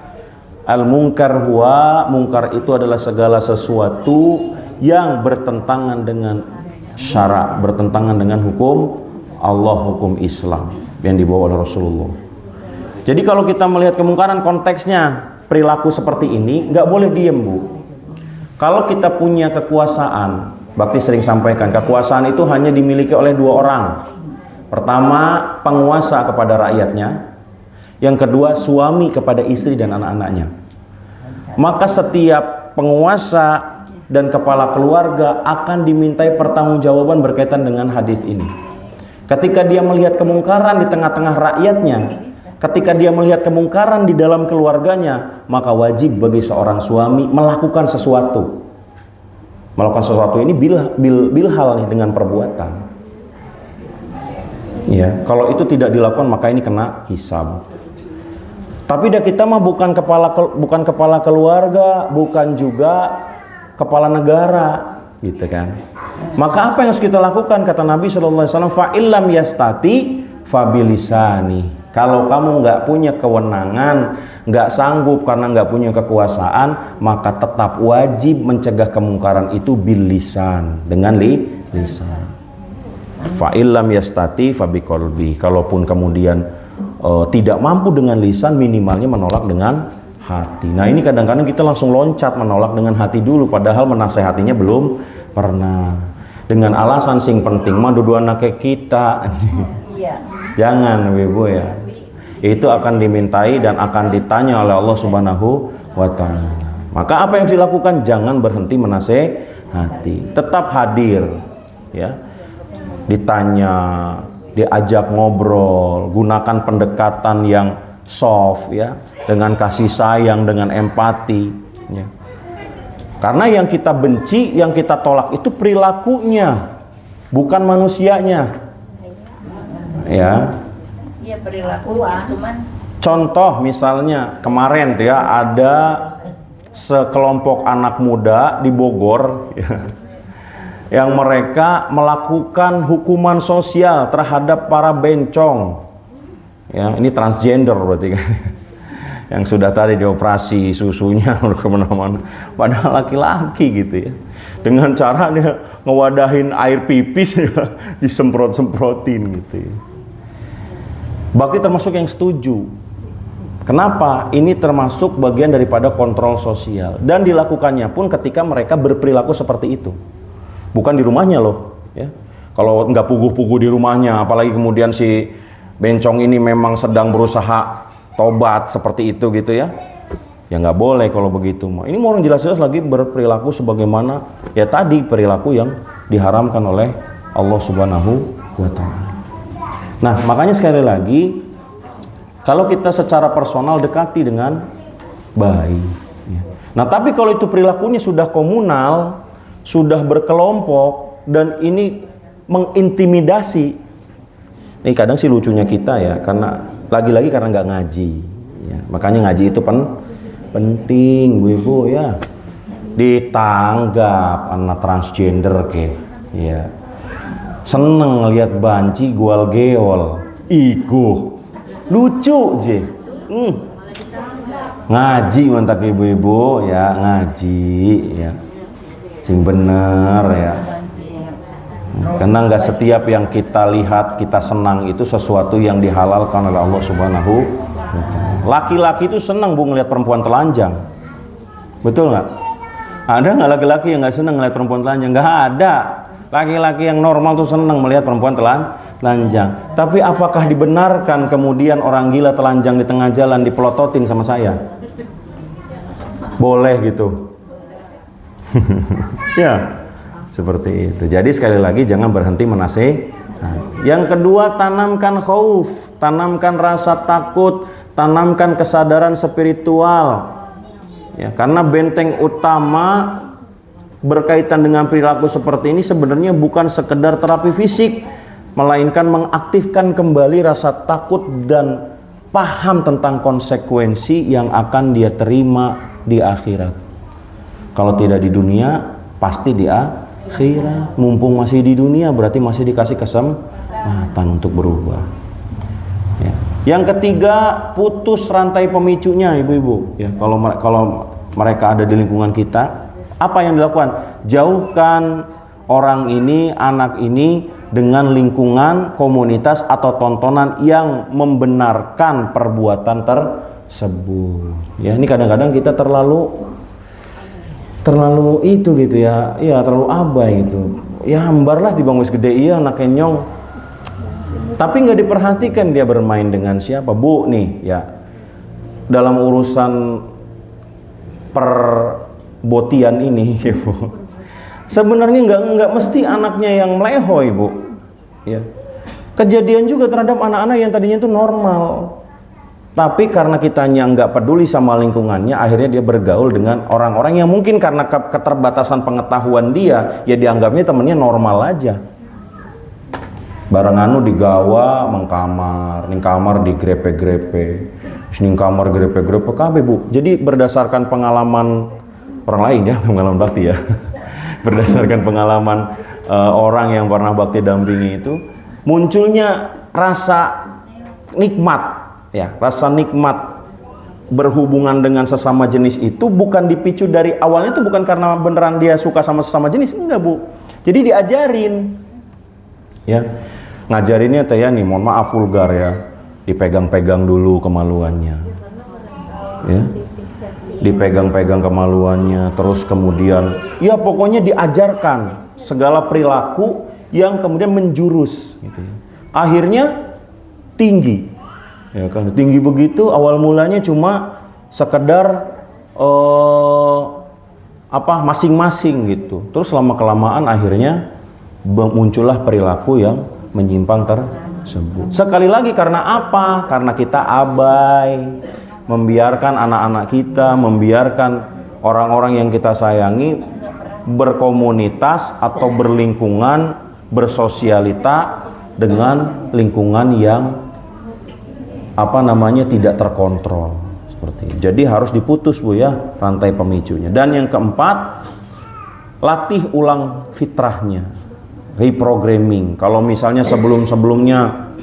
Al mungkar huwa, mungkar itu adalah segala sesuatu yang bertentangan dengan syara, bertentangan dengan hukum Allah, hukum Islam yang dibawa oleh Rasulullah. Jadi kalau kita melihat kemungkaran, konteksnya perilaku seperti ini, nggak boleh diem, Bu. Kalau kita punya kekuasaan, Bakti sering sampaikan, kekuasaan itu hanya dimiliki oleh dua orang. Pertama, penguasa kepada rakyatnya. Yang kedua, suami kepada istri dan anak-anaknya. Maka setiap penguasa dan kepala keluarga akan dimintai pertanggungjawaban berkaitan dengan hadis ini. Ketika dia melihat kemungkaran di tengah-tengah rakyatnya, ketika dia melihat kemungkaran di dalam keluarganya, maka wajib bagi seorang suami melakukan sesuatu. Melakukan sesuatu ini bilhal nih, dengan perbuatan. Ya, kalau itu tidak dilakukan maka ini kena hisab. Tapi dah kita mah bukan kepala keluarga, bukan juga kepala negara, gitu kan. Maka apa yang harus kita lakukan? Kata Nabi Shallallahu Alaihi Wasallam, fa illam yastati fabilisani. Kalau kamu nggak punya kewenangan, nggak sanggup karena nggak punya kekuasaan, maka tetap wajib mencegah kemungkaran itu bil lisan, dengan lisan. Fa illam yastati fabiqalbi. Kalaupun kemudian tidak mampu dengan lisan, minimalnya menolak dengan hati. Nah ini kadang-kadang kita langsung loncat menolak dengan hati dulu, padahal menasehatinya belum pernah. Dengan alasan sing penting mah dudu anak kita. Iya. Jangan, Ibu, ya. Itu akan dimintai dan akan ditanya oleh Allah Subhanahu wa Ta'ala. Maka apa yang dilakukan? Jangan berhenti menasehati, tetap hadir, ya. Ditanya, diajak ngobrol, gunakan pendekatan yang soft, ya, dengan kasih sayang, dengan empati, ya. Karena yang kita benci, yang kita tolak itu perilakunya, bukan manusianya, ya. Iya, perilakunya, cuman Contoh misalnya kemarin ya ada sekelompok anak muda di Bogor, ya, yang mereka melakukan hukuman sosial terhadap para bencong, ya, ini transgender berarti kan, yang sudah tadi dioperasi susunya kemana-mana, padahal laki-laki gitu, ya, dengan cara dia ngewadahin air pipis, ya, disemprot-semprotin gitu, ya. Bakti termasuk yang setuju. Kenapa? Ini termasuk bagian daripada kontrol sosial, dan dilakukannya pun ketika mereka berperilaku seperti itu. Bukan di rumahnya loh, ya. Kalau nggak puguh-puguh di rumahnya, apalagi kemudian si bencong ini memang sedang berusaha tobat seperti itu gitu, ya. Ya nggak boleh kalau begitu. Ini mau jelas-jelas lagi berperilaku sebagaimana ya tadi perilaku yang diharamkan oleh Allah Subhanahu wa Ta'ala. Nah, makanya sekali lagi, kalau kita secara personal dekati dengan baik. Nah, tapi kalau itu perilakunya sudah komunal, sudah berkelompok, dan ini mengintimidasi. Ini kadang sih lucunya kita, ya, karena lagi-lagi karena nggak ngaji. Ya, makanya ngaji itu penting, Bu-ibu, ya. Ditanggap anak transgender ke, ya. Seneng lihat banci gual geol, iku lucu je. Ngaji mantap ibu-ibu, ya, ngaji, ya, sing bener, ya. Karena nggak setiap yang kita lihat kita senang itu sesuatu yang dihalalkan oleh Allah Subhanahu wa Ta'ala. Laki-laki itu senang, Bu, ngelihat perempuan telanjang, betul nggak? Ada nggak laki-laki yang nggak senang ngelihat perempuan telanjang? Nggak ada. Laki-laki yang normal tuh senang melihat perempuan telanjang. Tapi apakah dibenarkan kemudian orang gila telanjang di tengah jalan dipelototin sama saya? Boleh gitu. Ya, seperti itu. Jadi sekali lagi jangan berhenti menasihati. Yang kedua, tanamkan khauf, tanamkan rasa takut, tanamkan kesadaran spiritual. Ya, karena benteng utama berkaitan dengan perilaku seperti ini sebenarnya bukan sekedar terapi fisik, melainkan mengaktifkan kembali rasa takut dan paham tentang konsekuensi yang akan dia terima di akhirat. Kalau tidak di dunia, pasti di akhirat. Mumpung masih di dunia, berarti masih dikasih kesempatan untuk berubah. Ya. Yang ketiga, putus rantai pemicunya, ibu-ibu. Ya, kalau mereka ada di lingkungan kita, apa yang dilakukan? Jauhkan orang ini, anak ini dengan lingkungan, komunitas atau tontonan yang membenarkan perbuatan tersebut. Ya, ini kadang-kadang kita terlalu itu gitu ya, terlalu abai gitu. Ya hambarlah di bangwis gede iya anak kenyong. Tapi nggak diperhatikan dia bermain dengan siapa, Bu nih ya. Dalam urusan perbotian ini, Ibu. Sebenarnya nggak mesti anaknya yang melehoy, Bu. Ya. Kejadian juga terhadap anak-anak yang tadinya itu normal. Tapi karena kitanya nggak peduli sama lingkungannya, akhirnya dia bergaul dengan orang-orang yang mungkin karena keterbatasan pengetahuan dia, ya dianggapnya temennya normal aja. Barang anu digawa, mengkamar, ning kamar digrepe-grepe, ning kamar grepe-grepe kabeh, Bu. Jadi berdasarkan pengalaman orang lain ya, pengalaman bakti ya. Berdasarkan pengalaman orang yang pernah bakti dampingi itu, munculnya rasa nikmat. Ya, rasa nikmat berhubungan dengan sesama jenis itu bukan dipicu dari awalnya, itu bukan karena beneran dia suka sama sesama jenis, enggak, Bu. Jadi diajarin. Ya. Ngajarinnya teh ya nih, mohon maaf vulgar ya. Dipegang-pegang dulu kemaluannya. Ya. Dipegang-pegang kemaluannya, terus kemudian ya pokoknya diajarkan segala perilaku yang kemudian menjurus gitu ya. Akhirnya tinggi. Ya kan, tinggi begitu awal mulanya cuma sekedar masing-masing gitu. Terus lama kelamaan akhirnya muncullah perilaku yang menyimpang tersebut. Sekali lagi karena apa? Karena kita abai, membiarkan anak-anak kita, membiarkan orang-orang yang kita sayangi berkomunitas atau berlingkungan, bersosialita dengan lingkungan yang tidak terkontrol seperti itu. Jadi harus diputus, Bu ya, rantai pemicunya. Dan yang keempat, latih ulang fitrahnya, reprogramming. Kalau misalnya sebelumnya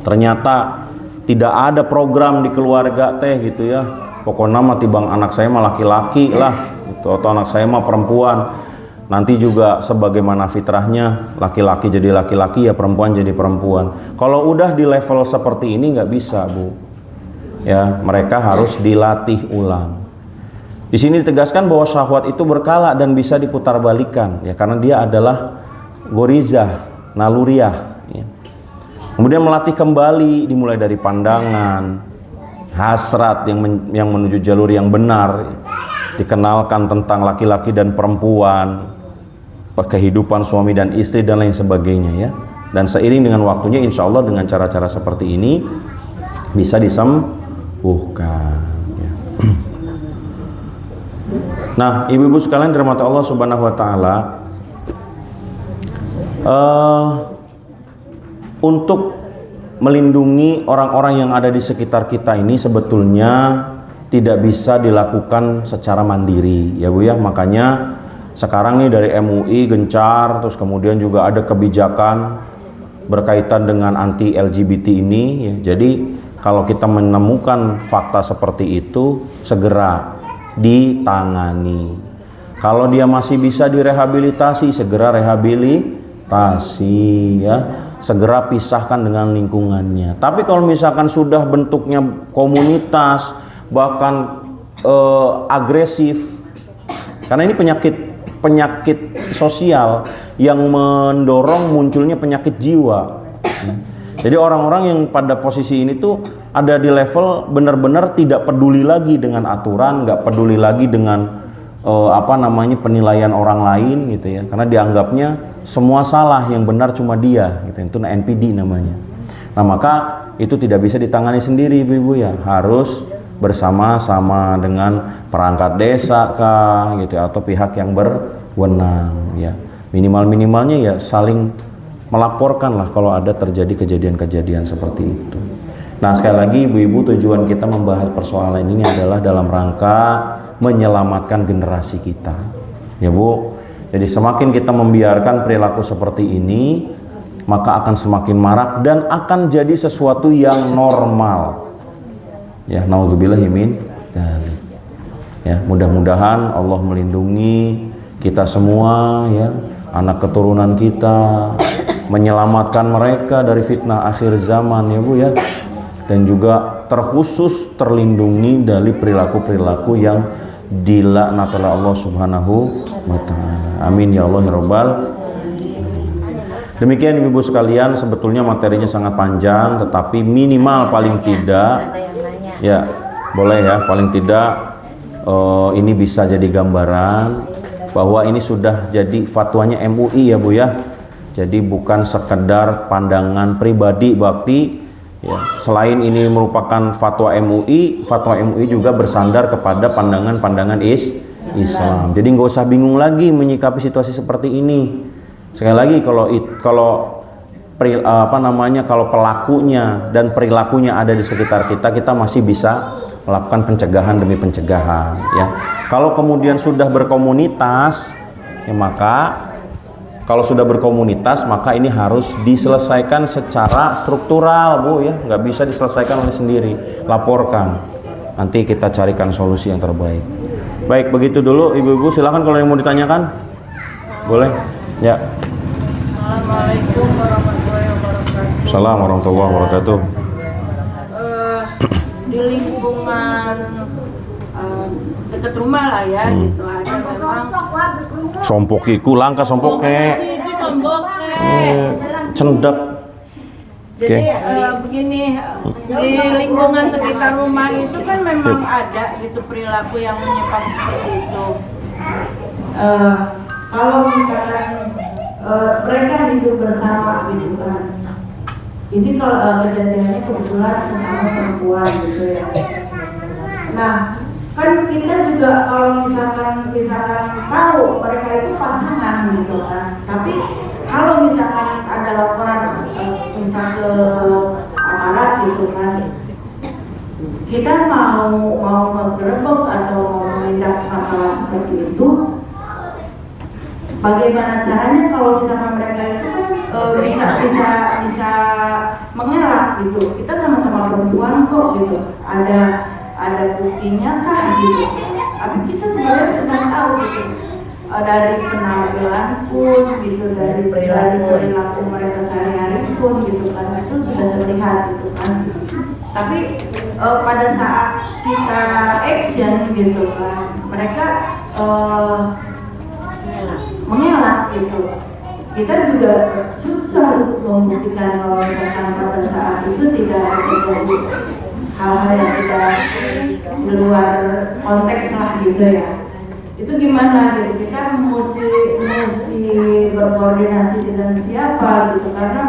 ternyata tidak ada program di keluarga teh gitu ya, pokoknya mah tibang anak saya mah laki-laki lah gitu, atau anak saya mah perempuan, nanti juga sebagaimana fitrahnya, laki-laki jadi laki-laki ya perempuan jadi perempuan. Kalau udah di level seperti ini nggak bisa, Bu. Ya, mereka harus dilatih ulang. Di sini ditegaskan bahwa syahwat itu berkala dan bisa diputarbalikkan, ya, karena dia adalah gorizah, naluriah. Ya. Kemudian melatih kembali dimulai dari pandangan, hasrat yang menuju jalur yang benar, dikenalkan tentang laki-laki dan perempuan, kehidupan suami dan istri dan lain sebagainya ya. Dan seiring dengan waktunya insya Allah dengan cara-cara seperti ini bisa disembuhkan ya. Nah, ibu-ibu sekalian dirahmati Allah Subhanahu wa taala, untuk melindungi orang-orang yang ada di sekitar kita ini sebetulnya tidak bisa dilakukan secara mandiri ya, Bu ya. Makanya sekarang nih dari MUI gencar, terus kemudian juga ada kebijakan berkaitan dengan anti LGBT ini ya. Jadi kalau kita menemukan fakta seperti itu segera ditangani. Kalau dia masih bisa direhabilitasi, segera rehabilitasi ya. Segera pisahkan dengan lingkungannya. Tapi kalau misalkan sudah bentuknya komunitas, bahkan agresif, karena ini penyakit sosial yang mendorong munculnya penyakit jiwa. Jadi orang-orang yang pada posisi ini tuh ada di level benar-benar tidak peduli lagi dengan aturan, nggak peduli lagi dengan penilaian orang lain gitu ya, karena dianggapnya semua salah, yang benar cuma dia gitu. Itu NPD namanya. Nah, maka itu tidak bisa ditangani sendiri ibu-ibu ya, harus bersama-sama dengan perangkat desa kah gitu atau pihak yang berwenang ya. Minimalnya ya saling melaporkan lah kalau ada terjadi kejadian-kejadian seperti itu. Nah, sekali lagi ibu-ibu, tujuan kita membahas persoalan ini adalah dalam rangka menyelamatkan generasi kita ya Bu. Jadi semakin kita membiarkan perilaku seperti ini, maka akan semakin marak dan akan jadi sesuatu yang normal ya. Naudzubillahi min dzalik ya. Mudah-mudahan Allah melindungi kita semua ya, anak keturunan kita, menyelamatkan mereka dari fitnah akhir zaman ya Bu ya, dan juga terkhusus terlindungi dari perilaku-perilaku yang dilaknat oleh Allah Subhanahu wa taala. Amin ya Allah ya Rabbal. Demikian ibu-ibu sekalian, sebetulnya materinya sangat panjang, tetapi minimal paling tidak ya, boleh ya, paling tidak ini bisa jadi gambaran bahwa ini sudah jadi fatwanya MUI ya Bu ya. Jadi bukan sekedar pandangan pribadi Bakti ya. Selain ini merupakan fatwa MUI juga bersandar kepada pandangan-pandangan Islam. Jadi nggak usah bingung lagi menyikapi situasi seperti ini. Sekali lagi, kalau pelakunya dan perilakunya ada di sekitar kita, kita masih bisa melakukan pencegahan demi pencegahan ya. Kalau kemudian sudah berkomunitas ya, maka ini harus diselesaikan secara struktural Bu ya, nggak bisa diselesaikan oleh sendiri. Laporkan, nanti kita carikan solusi yang terbaik. Baik, begitu dulu ibu-ibu, silakan kalau yang mau ditanyakan boleh ya. Assalamualaikum warahmatullahi wabarakatuh. Assalamualaikum warahmatullahi wabarakatuh. Di lingkungan dekat rumah lah ya gitu, ada memang Sompok iku langka sompoknya cendak. jadi begini, di lingkungan sekitar rumah itu kan memang ada gitu perilaku yang menyimpang seperti itu. Kalau misalkan mereka hidup bersama gitu kan, ini kalau kejadiannya kebetulan sesama perempuan gitu ya. Nah, kan kita juga kalau misalkan tahu mereka itu pasangan gitu kan, tapi kalau misalkan ada laporan misal ke aparat gitu kan, kita mau menggerebek atau mau menindak masalah seperti itu, bagaimana caranya kalau misalkan mereka itu bisa mengelak gitu, kita sama-sama perempuan kok gitu, ada buktinya kah gitu, tapi kita sebenarnya sudah tahu gitu, dari penampilan pun gitu, dari perilaku mereka sehari-hari pun gitu kan, itu sudah terlihat gitu kan. Tapi pada saat kita action gitu kan, mereka mengelak gitu. Kita juga susah untuk membuktikan kalau misalkan pada saat itu tidak terjadi hal-hal yang tidak di luar konteks lah gitu ya. Itu gimana gitu, kita mesti berkoordinasi dengan siapa gitu, karena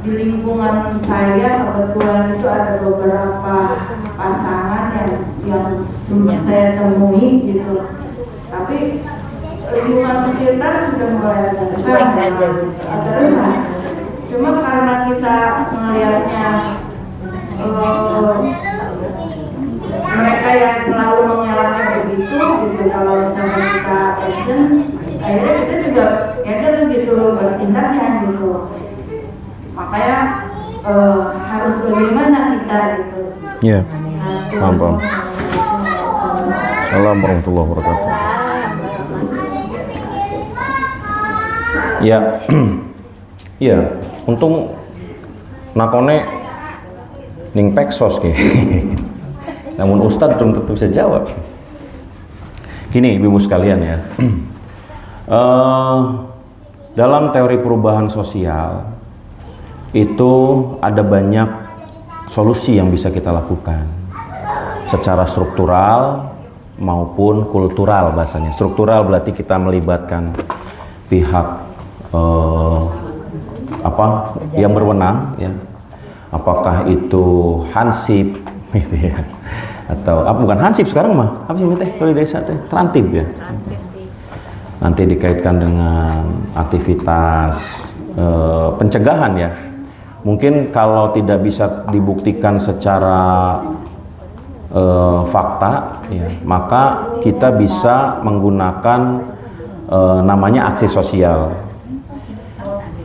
di lingkungan saya kebetulan itu ada beberapa pasangan yang saya temui gitu, tapi lingkungan sekitar sudah mulai ada resah. Cuma karena kita melihatnya mereka yang selalu mengelaknya begitu gitu, kalau misalnya kita action, akhirnya kita juga nyadar gitu bertindaknya gitu. Makanya harus bagaimana kita gitu. Iya. Paham. Assalamualaikum warahmatullahi wabarakatuh. Ya, iya. Untung nakone ning peksos ke. Namun Ustadz belum tentu bisa jawab. Gini ibu-ibu sekalian ya, Dalam teori perubahan sosial itu ada banyak solusi yang bisa kita lakukan secara struktural maupun kultural bahasanya. Struktural berarti kita melibatkan pihak yang berwenang, ya. Apakah itu hansip gitu ya, atau bukan hansip sekarang mah, apa sih teh kalau di desa teh trantib ya. Nanti dikaitkan dengan aktivitas pencegahan ya. Mungkin kalau tidak bisa dibuktikan secara fakta ya, maka kita bisa menggunakan namanya aksi sosial.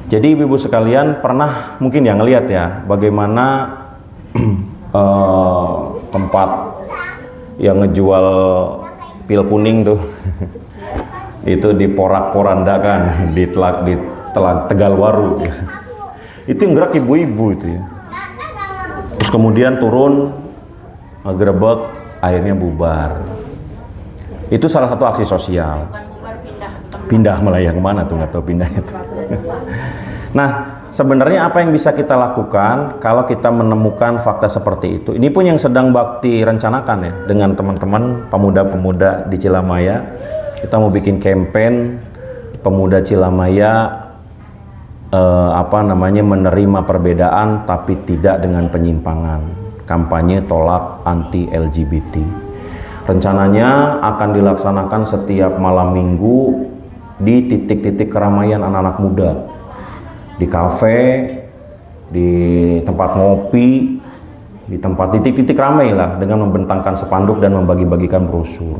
Jadi ibu-ibu sekalian pernah mungkin yang ngelihat ya bagaimana tempat yang ngejual pil kuning tuh itu diporak-porandakan di Tegalwaru. Itu yang gerak ibu-ibu itu ya. Terus kemudian turun ngegerebek, akhirnya bubar. Itu salah satu aksi sosial. Pindah malah yang mana tuh, nggak tahu pindahnya tuh. Nah, sebenarnya apa yang bisa kita lakukan kalau kita menemukan fakta seperti itu? Ini pun yang sedang Bakti rencanakan ya dengan teman-teman pemuda-pemuda di Cilamaya. Kita mau bikin campaign pemuda Cilamaya menerima perbedaan tapi tidak dengan penyimpangan. Kampanye tolak anti LGBT. Rencananya akan dilaksanakan setiap malam minggu di titik-titik keramaian anak-anak muda, di kafe, di tempat ngopi, di tempat titik-titik ramai lah, dengan membentangkan spanduk dan membagi-bagikan brosur.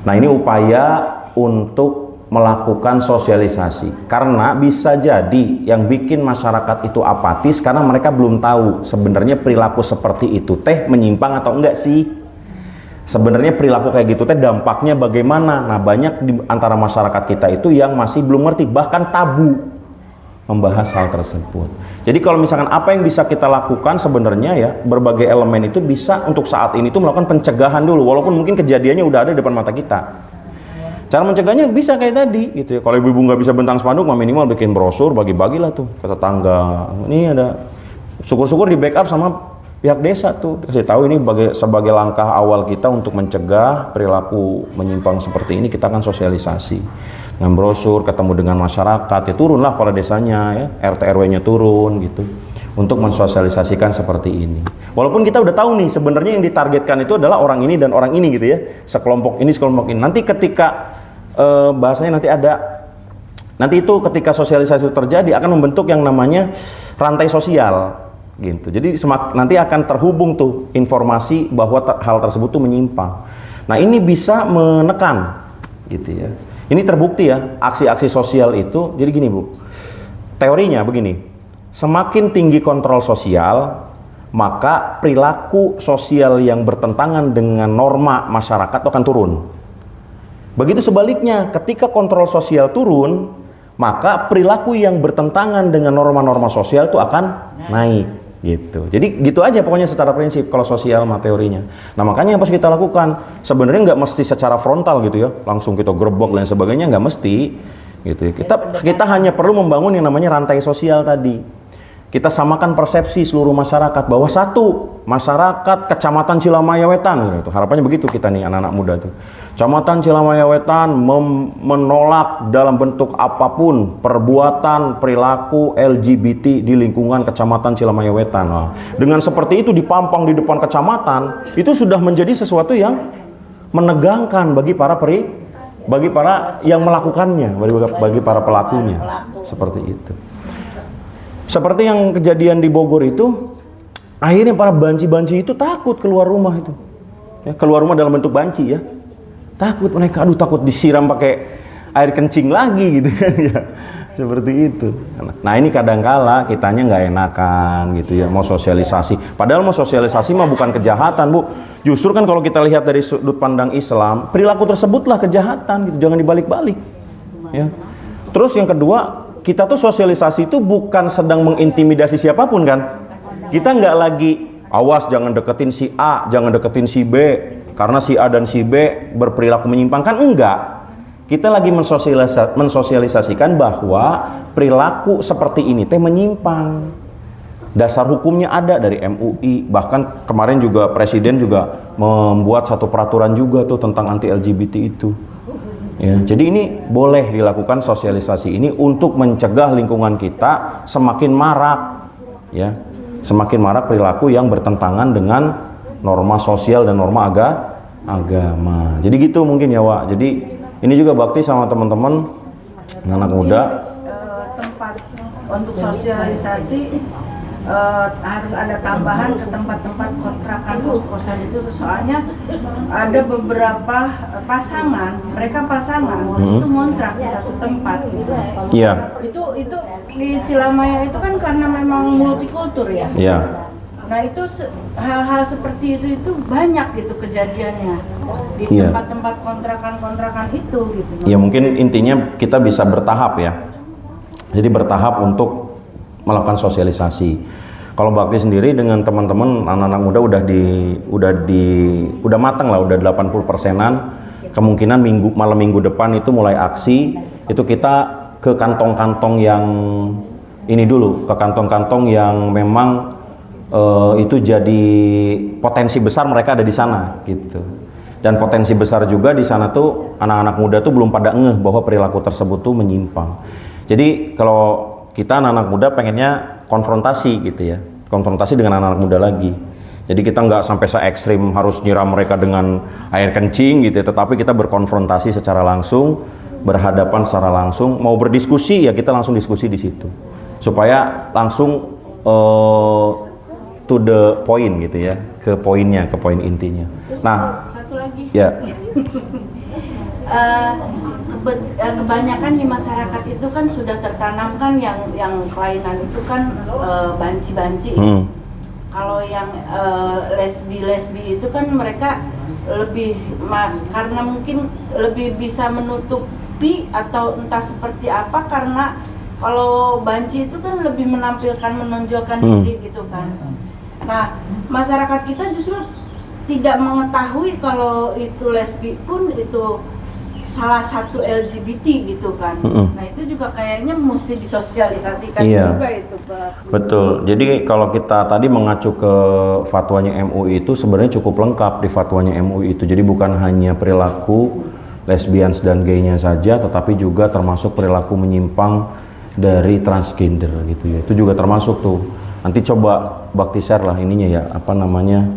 Nah, ini upaya untuk melakukan sosialisasi, karena bisa jadi yang bikin masyarakat itu apatis karena mereka belum tahu sebenarnya perilaku seperti itu teh menyimpang atau enggak sih. Sebenarnya perilaku kayak gitu teh dampaknya bagaimana. Nah, banyak di antara masyarakat kita itu yang masih belum ngerti, bahkan tabu membahas hal tersebut. Jadi kalau misalkan apa yang bisa kita lakukan sebenarnya ya, berbagai elemen itu bisa untuk saat ini tuh melakukan pencegahan dulu, walaupun mungkin kejadiannya udah ada di depan mata kita. Cara mencegahnya bisa kayak tadi gitu ya. Kalau ibu-ibu nggak bisa bentang spanduk, minimal bikin brosur, bagi-bagilah tuh ke tetangga. Ini ada, syukur-syukur di backup sama pihak desa tuh, kasih tahu ini sebagai langkah awal kita untuk mencegah perilaku menyimpang seperti ini. Kita akan sosialisasi dengan brosur, ketemu dengan masyarakat, ya turunlah pada desanya ya, RT RW-nya turun gitu untuk mensosialisasikan seperti ini. Walaupun kita udah tahu nih sebenarnya yang ditargetkan itu adalah orang ini dan orang ini gitu ya, sekelompok ini sekelompok ini. Nanti ketika bahasanya nanti itu ketika sosialisasi terjadi akan membentuk yang namanya rantai sosial gitu. Jadi nanti akan terhubung tuh informasi bahwa hal tersebut tuh menyimpang. Nah, ini bisa menekan gitu ya. Ini terbukti ya, aksi-aksi sosial itu. Jadi gini Bu, teorinya begini, semakin tinggi kontrol sosial, maka perilaku sosial yang bertentangan dengan norma masyarakat akan turun. Begitu sebaliknya, ketika kontrol sosial turun, maka perilaku yang bertentangan dengan norma-norma sosial itu akan naik. Gitu. Jadi gitu aja pokoknya secara prinsip kalau sosial mah teorinya. Nah, makanya yang harus kita lakukan sebenarnya nggak mesti secara frontal gitu ya, langsung kita gerbok dan sebagainya, nggak mesti gitu ya. Kita hanya perlu membangun yang namanya rantai sosial tadi. Kita samakan persepsi seluruh masyarakat bahwa satu masyarakat Kecamatan Cilamaya Wetan, harapannya begitu kita nih anak-anak muda tuh. Kecamatan Cilamaya Wetan menolak dalam bentuk apapun perbuatan perilaku LGBT di lingkungan Kecamatan Cilamaya Wetan. Nah, dengan seperti itu dipampang di depan kecamatan, itu sudah menjadi sesuatu yang menegangkan bagi para yang melakukannya, bagi para pelakunya. Seperti itu. Seperti yang kejadian di Bogor itu, akhirnya para banci-banci itu takut keluar rumah itu. Ya, keluar rumah dalam bentuk banci ya. Takut mereka, takut disiram pakai air kencing lagi gitu kan ya. Seperti itu. Nah, ini kadangkala kitanya nggak enakan gitu ya, mau sosialisasi. Padahal mau sosialisasi mah bukan kejahatan, Bu. Justru kan kalau kita lihat dari sudut pandang Islam, perilaku tersebutlah kejahatan gitu, jangan dibalik-balik. Ya. Terus yang kedua, kita tuh sosialisasi itu bukan sedang mengintimidasi siapapun kan. Kita nggak lagi awas jangan deketin si A, jangan deketin si B karena si A dan si B berperilaku menyimpang, kan enggak. kita lagi mensosialisasikan bahwa perilaku seperti ini teh menyimpang. Dasar hukumnya ada dari MUI, bahkan kemarin juga Presiden juga membuat satu peraturan juga tuh tentang anti LGBT itu. Ya, jadi ini boleh dilakukan sosialisasi ini untuk mencegah lingkungan kita semakin marak, ya, semakin marak perilaku yang bertentangan dengan norma sosial dan norma agama. Jadi gitu mungkin ya, Wak. Jadi ini juga bakti sama teman-teman anak muda. Tempat untuk sosialisasi harus ada tambahan ke tempat-tempat kontrakan kos-kosan itu, soalnya ada beberapa pasangan, mereka pasangan itu ngontrak di satu tempat gitu. Iya. Itu di Cilamaya itu kan karena memang multikultur ya. Iya. Nah itu hal-hal seperti itu banyak gitu kejadiannya di Iya. tempat-tempat kontrakan-kontrakan itu gitu. Ya mungkin intinya kita bisa bertahap ya. Jadi bertahap untuk melakukan sosialisasi. Kalau Bakti sendiri dengan teman-teman anak-anak muda udah matang lah, udah 80%-an. Kemungkinan malam minggu depan itu mulai aksi. Itu kita ke kantong-kantong yang ini dulu, ke kantong-kantong yang memang itu jadi potensi besar mereka ada di sana gitu. Dan potensi besar juga di sana tuh anak-anak muda tuh belum pada ngeh bahwa perilaku tersebut tuh menyimpang. Jadi kalau kita anak-anak muda pengennya konfrontasi gitu ya, konfrontasi dengan anak-anak muda lagi. Jadi kita nggak sampai se-ekstrim harus nyiram mereka dengan air kencing gitu ya, tetapi kita berkonfrontasi secara langsung, berhadapan secara langsung. Mau berdiskusi ya kita langsung diskusi di situ, supaya langsung to the point gitu ya, ke poinnya, ke poin intinya. Terus Nah, satu lagi. ya. Kebanyakan di masyarakat itu kan sudah tertanamkan yang kelainan itu kan banci-banci. Kalau yang lesbi itu kan mereka lebih karena mungkin lebih bisa menutupi atau entah seperti apa, karena kalau banci itu kan lebih menampilkan, menonjolkan diri gitu kan. Nah, masyarakat kita justru tidak mengetahui kalau itu lesbi pun itu salah satu LGBT gitu kan. Nah itu juga kayaknya mesti disosialisasikan juga itu, Pak. Betul. Jadi kalau kita tadi mengacu ke fatwanya MUI itu sebenarnya cukup lengkap di fatwanya MUI itu. Jadi bukan hanya perilaku lesbians dan gaynya saja, tetapi juga termasuk perilaku menyimpang dari transgender gitu ya. Itu juga termasuk tuh. Nanti coba Bakti share lah ininya ya, apa namanya.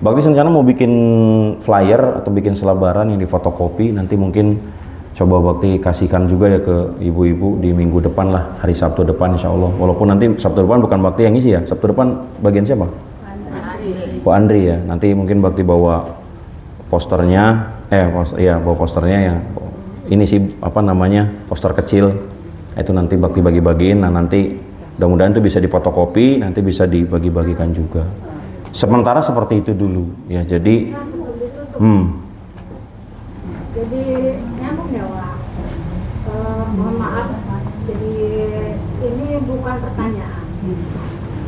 Bakti rencana mau bikin flyer atau bikin selebaran yang difotokopi, nanti mungkin coba Bakti kasihkan juga ya ke ibu-ibu di minggu depan lah, hari Sabtu depan insya Allah. Walaupun nanti Sabtu depan bukan Bakti yang ngisi ya, Sabtu depan bagian siapa? Bu Andri ya. Nanti mungkin Bakti bawa posternya, bawa posternya ya. Ini sih apa namanya, poster kecil. Itu nanti Bakti bagi-bagiin. Nah nanti mudah-mudahan itu bisa difotokopi, nanti bisa dibagi-bagikan juga. Sementara seperti itu dulu ya. Jadi jadi nyambung ya, Wak. Mohon maaf, jadi ini bukan pertanyaan,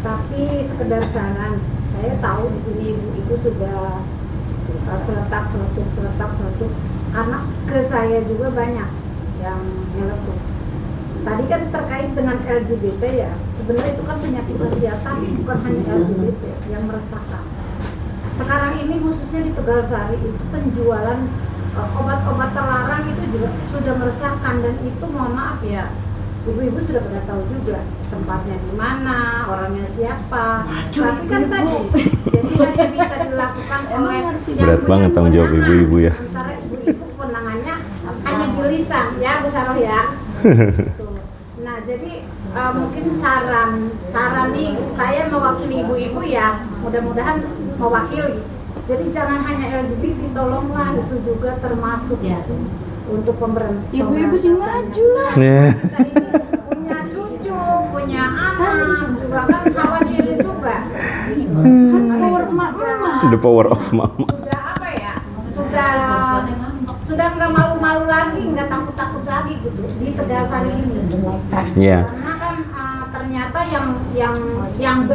tapi sekedar saran. Saya tahu di sini ibu-ibu sudah celetak celetuk, karena ke saya juga banyak yang nyeletuk. Tadi kan terkait dengan LGBT ya, sebenarnya itu kan penyakit sosial, tapi bukan hanya LGBT yang meresahkan. Sekarang ini khususnya di Tegalsari itu penjualan obat-obat terlarang itu juga sudah meresahkan, dan itu mohon maaf ya, ibu-ibu sudah pada tahu juga tempatnya di mana, orangnya siapa. Tapi kan tadi, jadi hanya bisa dilakukan oleh berat banget tanggung jawab ibu-ibu ya. Antara ibu-ibu kewenangannya hanya di lisan ya, Bu Saroh ya. Nah, jadi mungkin saran nih, saya mewakili ibu-ibu ya, mudah-mudahan mewakili. Jadi jangan hanya LGBT, tolonglah itu juga termasuk ya untuk pemberantasan. Ibu-ibu sih maju lah. Punya cucu, punya anak, juga kan khawatir juga. Kan power emak-emak. The power of mama. Sudah apa ya? Sudah nggak malu-malu lagi, nggak takut-takut lagi gitu di Tegalsari ini. Iya. Karena kan ternyata yang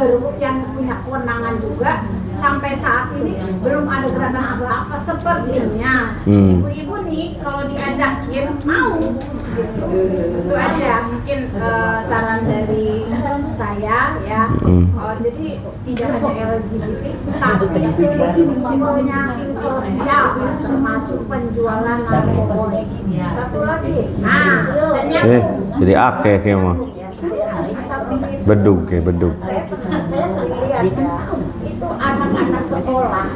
punya kewenangan juga sampai saat ini belum ada gerakan apa-apa sepertinya. Ibu-ibu nih ini kalau diajakin mau gitu. Itu aja mungkin saran dari saya ya. Jadi tidak hanya LGBT tapi penyakit sosial termasuk penjualan narkoba. Satu lagi. Jadi akeh ya mah. Bedug. Saya sering lihat ya, itu anak-anak sekolah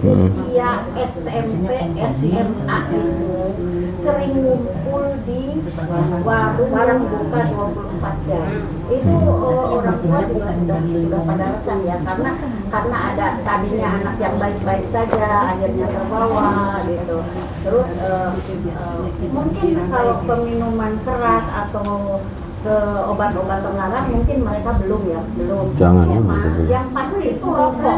usia SMP, SMA itu sering ngumpul di warung buka 24 jam. Itu orang tua juga sudah pada resah ya, karena ada tadinya anak yang baik-baik saja akhirnya terbawa gitu. Terus mungkin kalau peminuman keras atau ke obat-obat terlarang mungkin mereka belum. Jangan, yang pasti itu rokok.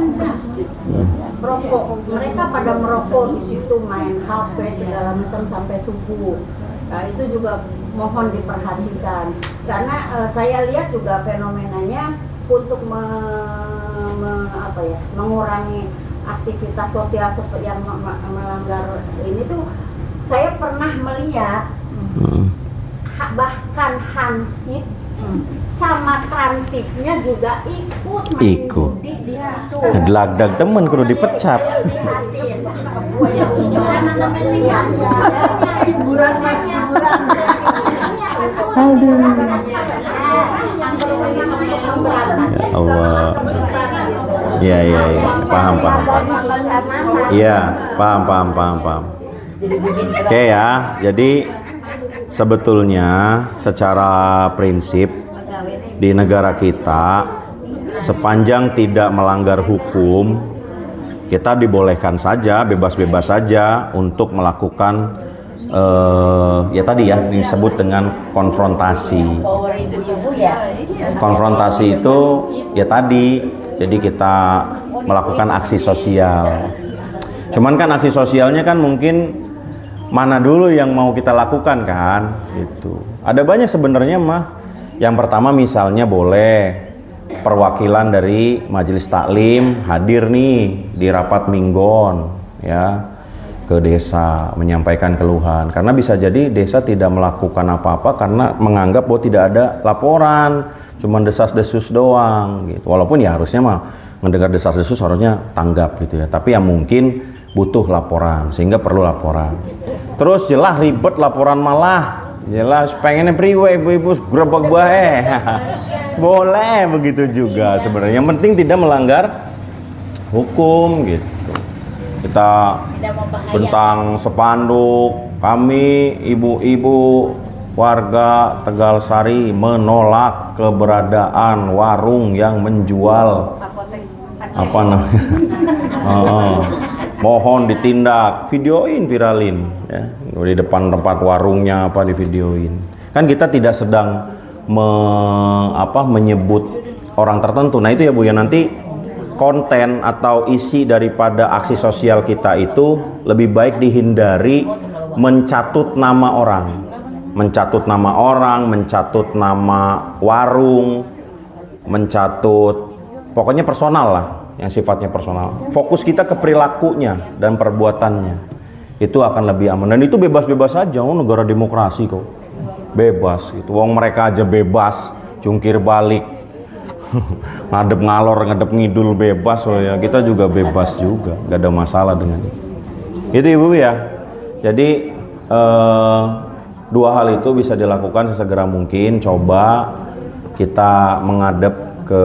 Rokok, mereka pada merokok di situ, main HP segala macam sampai subuh. Nah itu juga mohon diperhatikan karena saya lihat juga fenomenanya untuk mengurangi aktivitas sosial seperti yang melanggar ini tuh. Saya pernah melihat bahkan hansip sama krantipnya juga ikut main judi di situ. Ngedelagdag temen kudu dipecat. Hiburan mas, hiburan. Allah. Iya, paham. Iya, paham. Oke ya, jadi sebetulnya secara prinsip di negara kita sepanjang tidak melanggar hukum, kita dibolehkan saja, bebas-bebas saja untuk melakukan ya tadi ya disebut dengan konfrontasi. Konfrontasi itu ya tadi, jadi kita melakukan aksi sosial. Cuman kan aksi sosialnya kan mungkin mana dulu yang mau kita lakukan kan itu. Ada banyak sebenarnya mah. Yang pertama misalnya boleh perwakilan dari majelis taklim hadir nih di rapat minggon ya ke desa menyampaikan keluhan, karena bisa jadi desa tidak melakukan apa-apa karena menganggap bahwa tidak ada laporan, cuma desas-desus doang gitu. Walaupun ya harusnya mah mendengar desas-desus harusnya tanggap gitu ya, tapi yang mungkin butuh laporan sehingga perlu laporan. Terus jelas ribet laporan malah jelas pengennya priwe ibu-ibu gerobak bae. Boleh begitu juga sebenarnya, yang penting tidak melanggar hukum gitu. Kita bentang spanduk, kami ibu-ibu warga Tegal Sari menolak keberadaan warung yang menjual apa namanya mohon ditindak, videoin, viralin ya, di depan tempat warungnya apa di videoin. Kan kita tidak sedang menyebut orang tertentu. Nah itu ya Bu ya, nanti konten atau isi daripada aksi sosial kita itu lebih baik dihindari mencatut nama orang, mencatut nama warung, mencatut pokoknya personal lah, yang sifatnya personal. Fokus kita ke perilakunya dan perbuatannya, itu akan lebih aman. Dan itu bebas-bebas saja, negara demokrasi kok, bebas gitu. Wong mereka aja bebas jungkir balik, ngadep ngalor, ngadep ngidul bebas, oh ya kita juga bebas juga, nggak ada masalah dengan itu Ibu ya. Jadi dua hal itu bisa dilakukan sesegera mungkin. Coba kita menghadap ke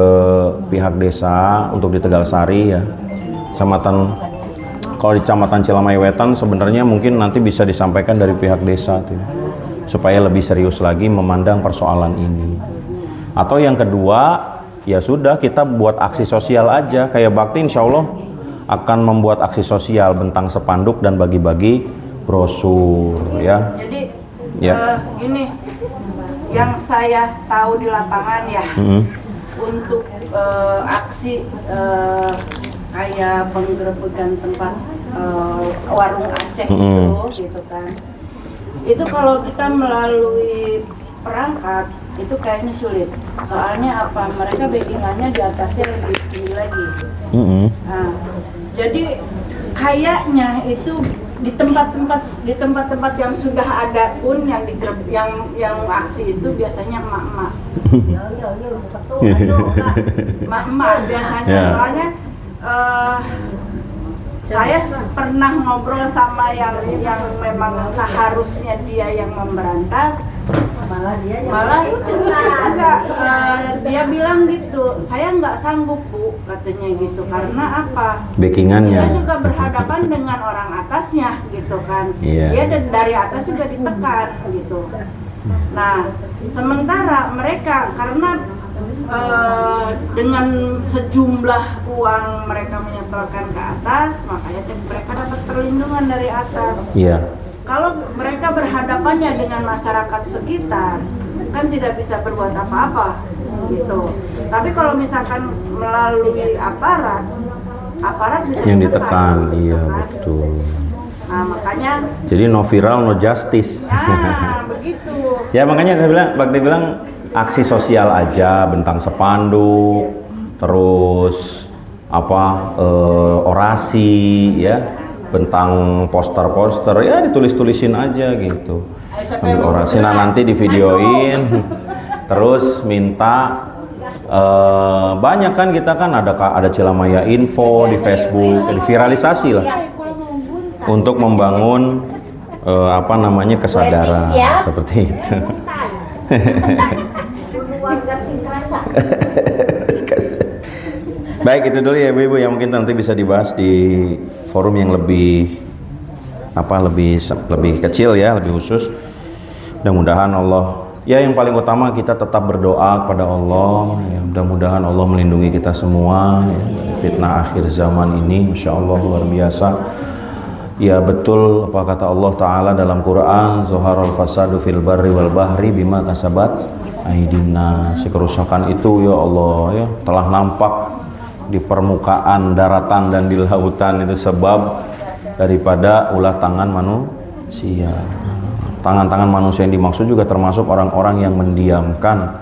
pihak desa untuk di Tegal Sari ya, kalau di Kecamatan Cilamai Wetan sebenarnya mungkin nanti bisa disampaikan dari pihak desa tuh, supaya lebih serius lagi memandang persoalan ini. Atau yang kedua ya sudah, kita buat aksi sosial aja, kayak Bakti insya Allah akan membuat aksi sosial, bentang spanduk dan bagi-bagi brosur ya. Jadi ini yang saya tahu di lapangan ya, untuk aksi kayak penggerebekan tempat warung Aceh itu gitu kan, itu kalau kita melalui perangkat itu kayaknya sulit, soalnya apa, mereka backingannya di atasnya lebih tinggi lagi. Nah, jadi kayaknya itu di tempat-tempat yang sudah ada pun yang aksi itu biasanya emak-emak. Emak-emak biasanya, Ya. soalnya saya pernah ngobrol sama yang memang seharusnya dia yang memberantas, malah enggak, dia bilang gitu, saya nggak sanggup Bu, katanya gitu, karena apa? Backingannya. Dia juga berhadapan dengan orang atasnya gitu kan. Iya. Dia dari atas juga ditekan gitu. Nah, sementara mereka karena dengan sejumlah uang mereka menyetorkan ke atas, makanya mereka dapat perlindungan dari atas. Iya. Kalau mereka berhadapannya dengan masyarakat sekitar, kan tidak bisa berbuat apa-apa gitu. Tapi kalau misalkan melalui aparat bisa Yang ditekan, iya gitu kan. betul. Nah, makanya Jadi no viral, no justice. begitu. Ya makanya saya bilang, Bakti bilang aksi sosial aja, bentang spanduk, terus orasi, ya, bentang poster-poster, ya ditulis-tulisin aja gitu. Ambil orasi, nah nanti divideoin, terus minta banyak kan kita kan ada Cilamaya Info di Facebook, diviralisasi lah untuk membangun kesadaran seperti itu. Baik, itu dulu ya Ibu-ibu, yang mungkin nanti bisa dibahas di forum yang lebih kecil ya, lebih khusus. Mudah-mudahan Allah, ya yang paling utama kita tetap berdoa kepada Allah ya, mudah-mudahan Allah melindungi kita semua ya, dari fitnah akhir zaman ini. Masya Allah luar biasa ya, betul apa kata Allah Ta'ala dalam Quran, Zuharul fasadu fil barri wal bahri bima kasabat aydinnas. Si kerusakan itu ya Allah ya telah nampak di permukaan daratan dan di lautan, itu sebab daripada ulah tangan manusia. Tangan-tangan manusia yang dimaksud juga termasuk orang-orang yang mendiamkan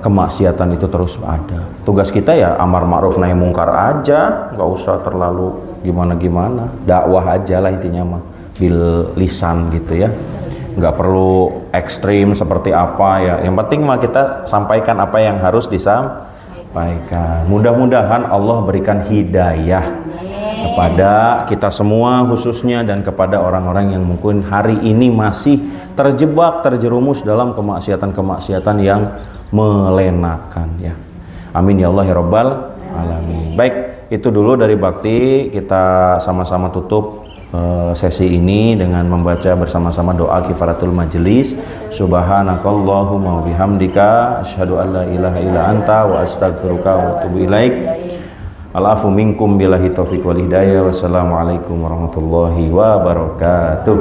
kemaksiatan itu terus ada. Tugas kita ya amar ma'ruf nahi mungkar aja, nggak usah terlalu gimana-gimana, dakwah aja lah intinya mah, bil lisan gitu ya, nggak perlu ekstrim seperti apa ya, yang penting mah kita sampaikan apa yang harus disampaikan. Mudah-mudahan Allah berikan hidayah kepada kita semua khususnya, dan kepada orang-orang yang mungkin hari ini masih terjerumus dalam kemaksiatan yang melenakan ya. Amin ya Allah ya Rabbal alamin. Baik, itu dulu dari Bakti. Kita sama-sama tutup sesi ini dengan membaca bersama-sama doa kifaratul majelis. Subhanakallahumma wa bihamdika asyhadu an la ilaha illa anta wa astaghfiruka wa atubu ilaik. Al-afu minkum billahi taufiq wal hidayah. Wassalamualaikum warahmatullahi wabarakatuh.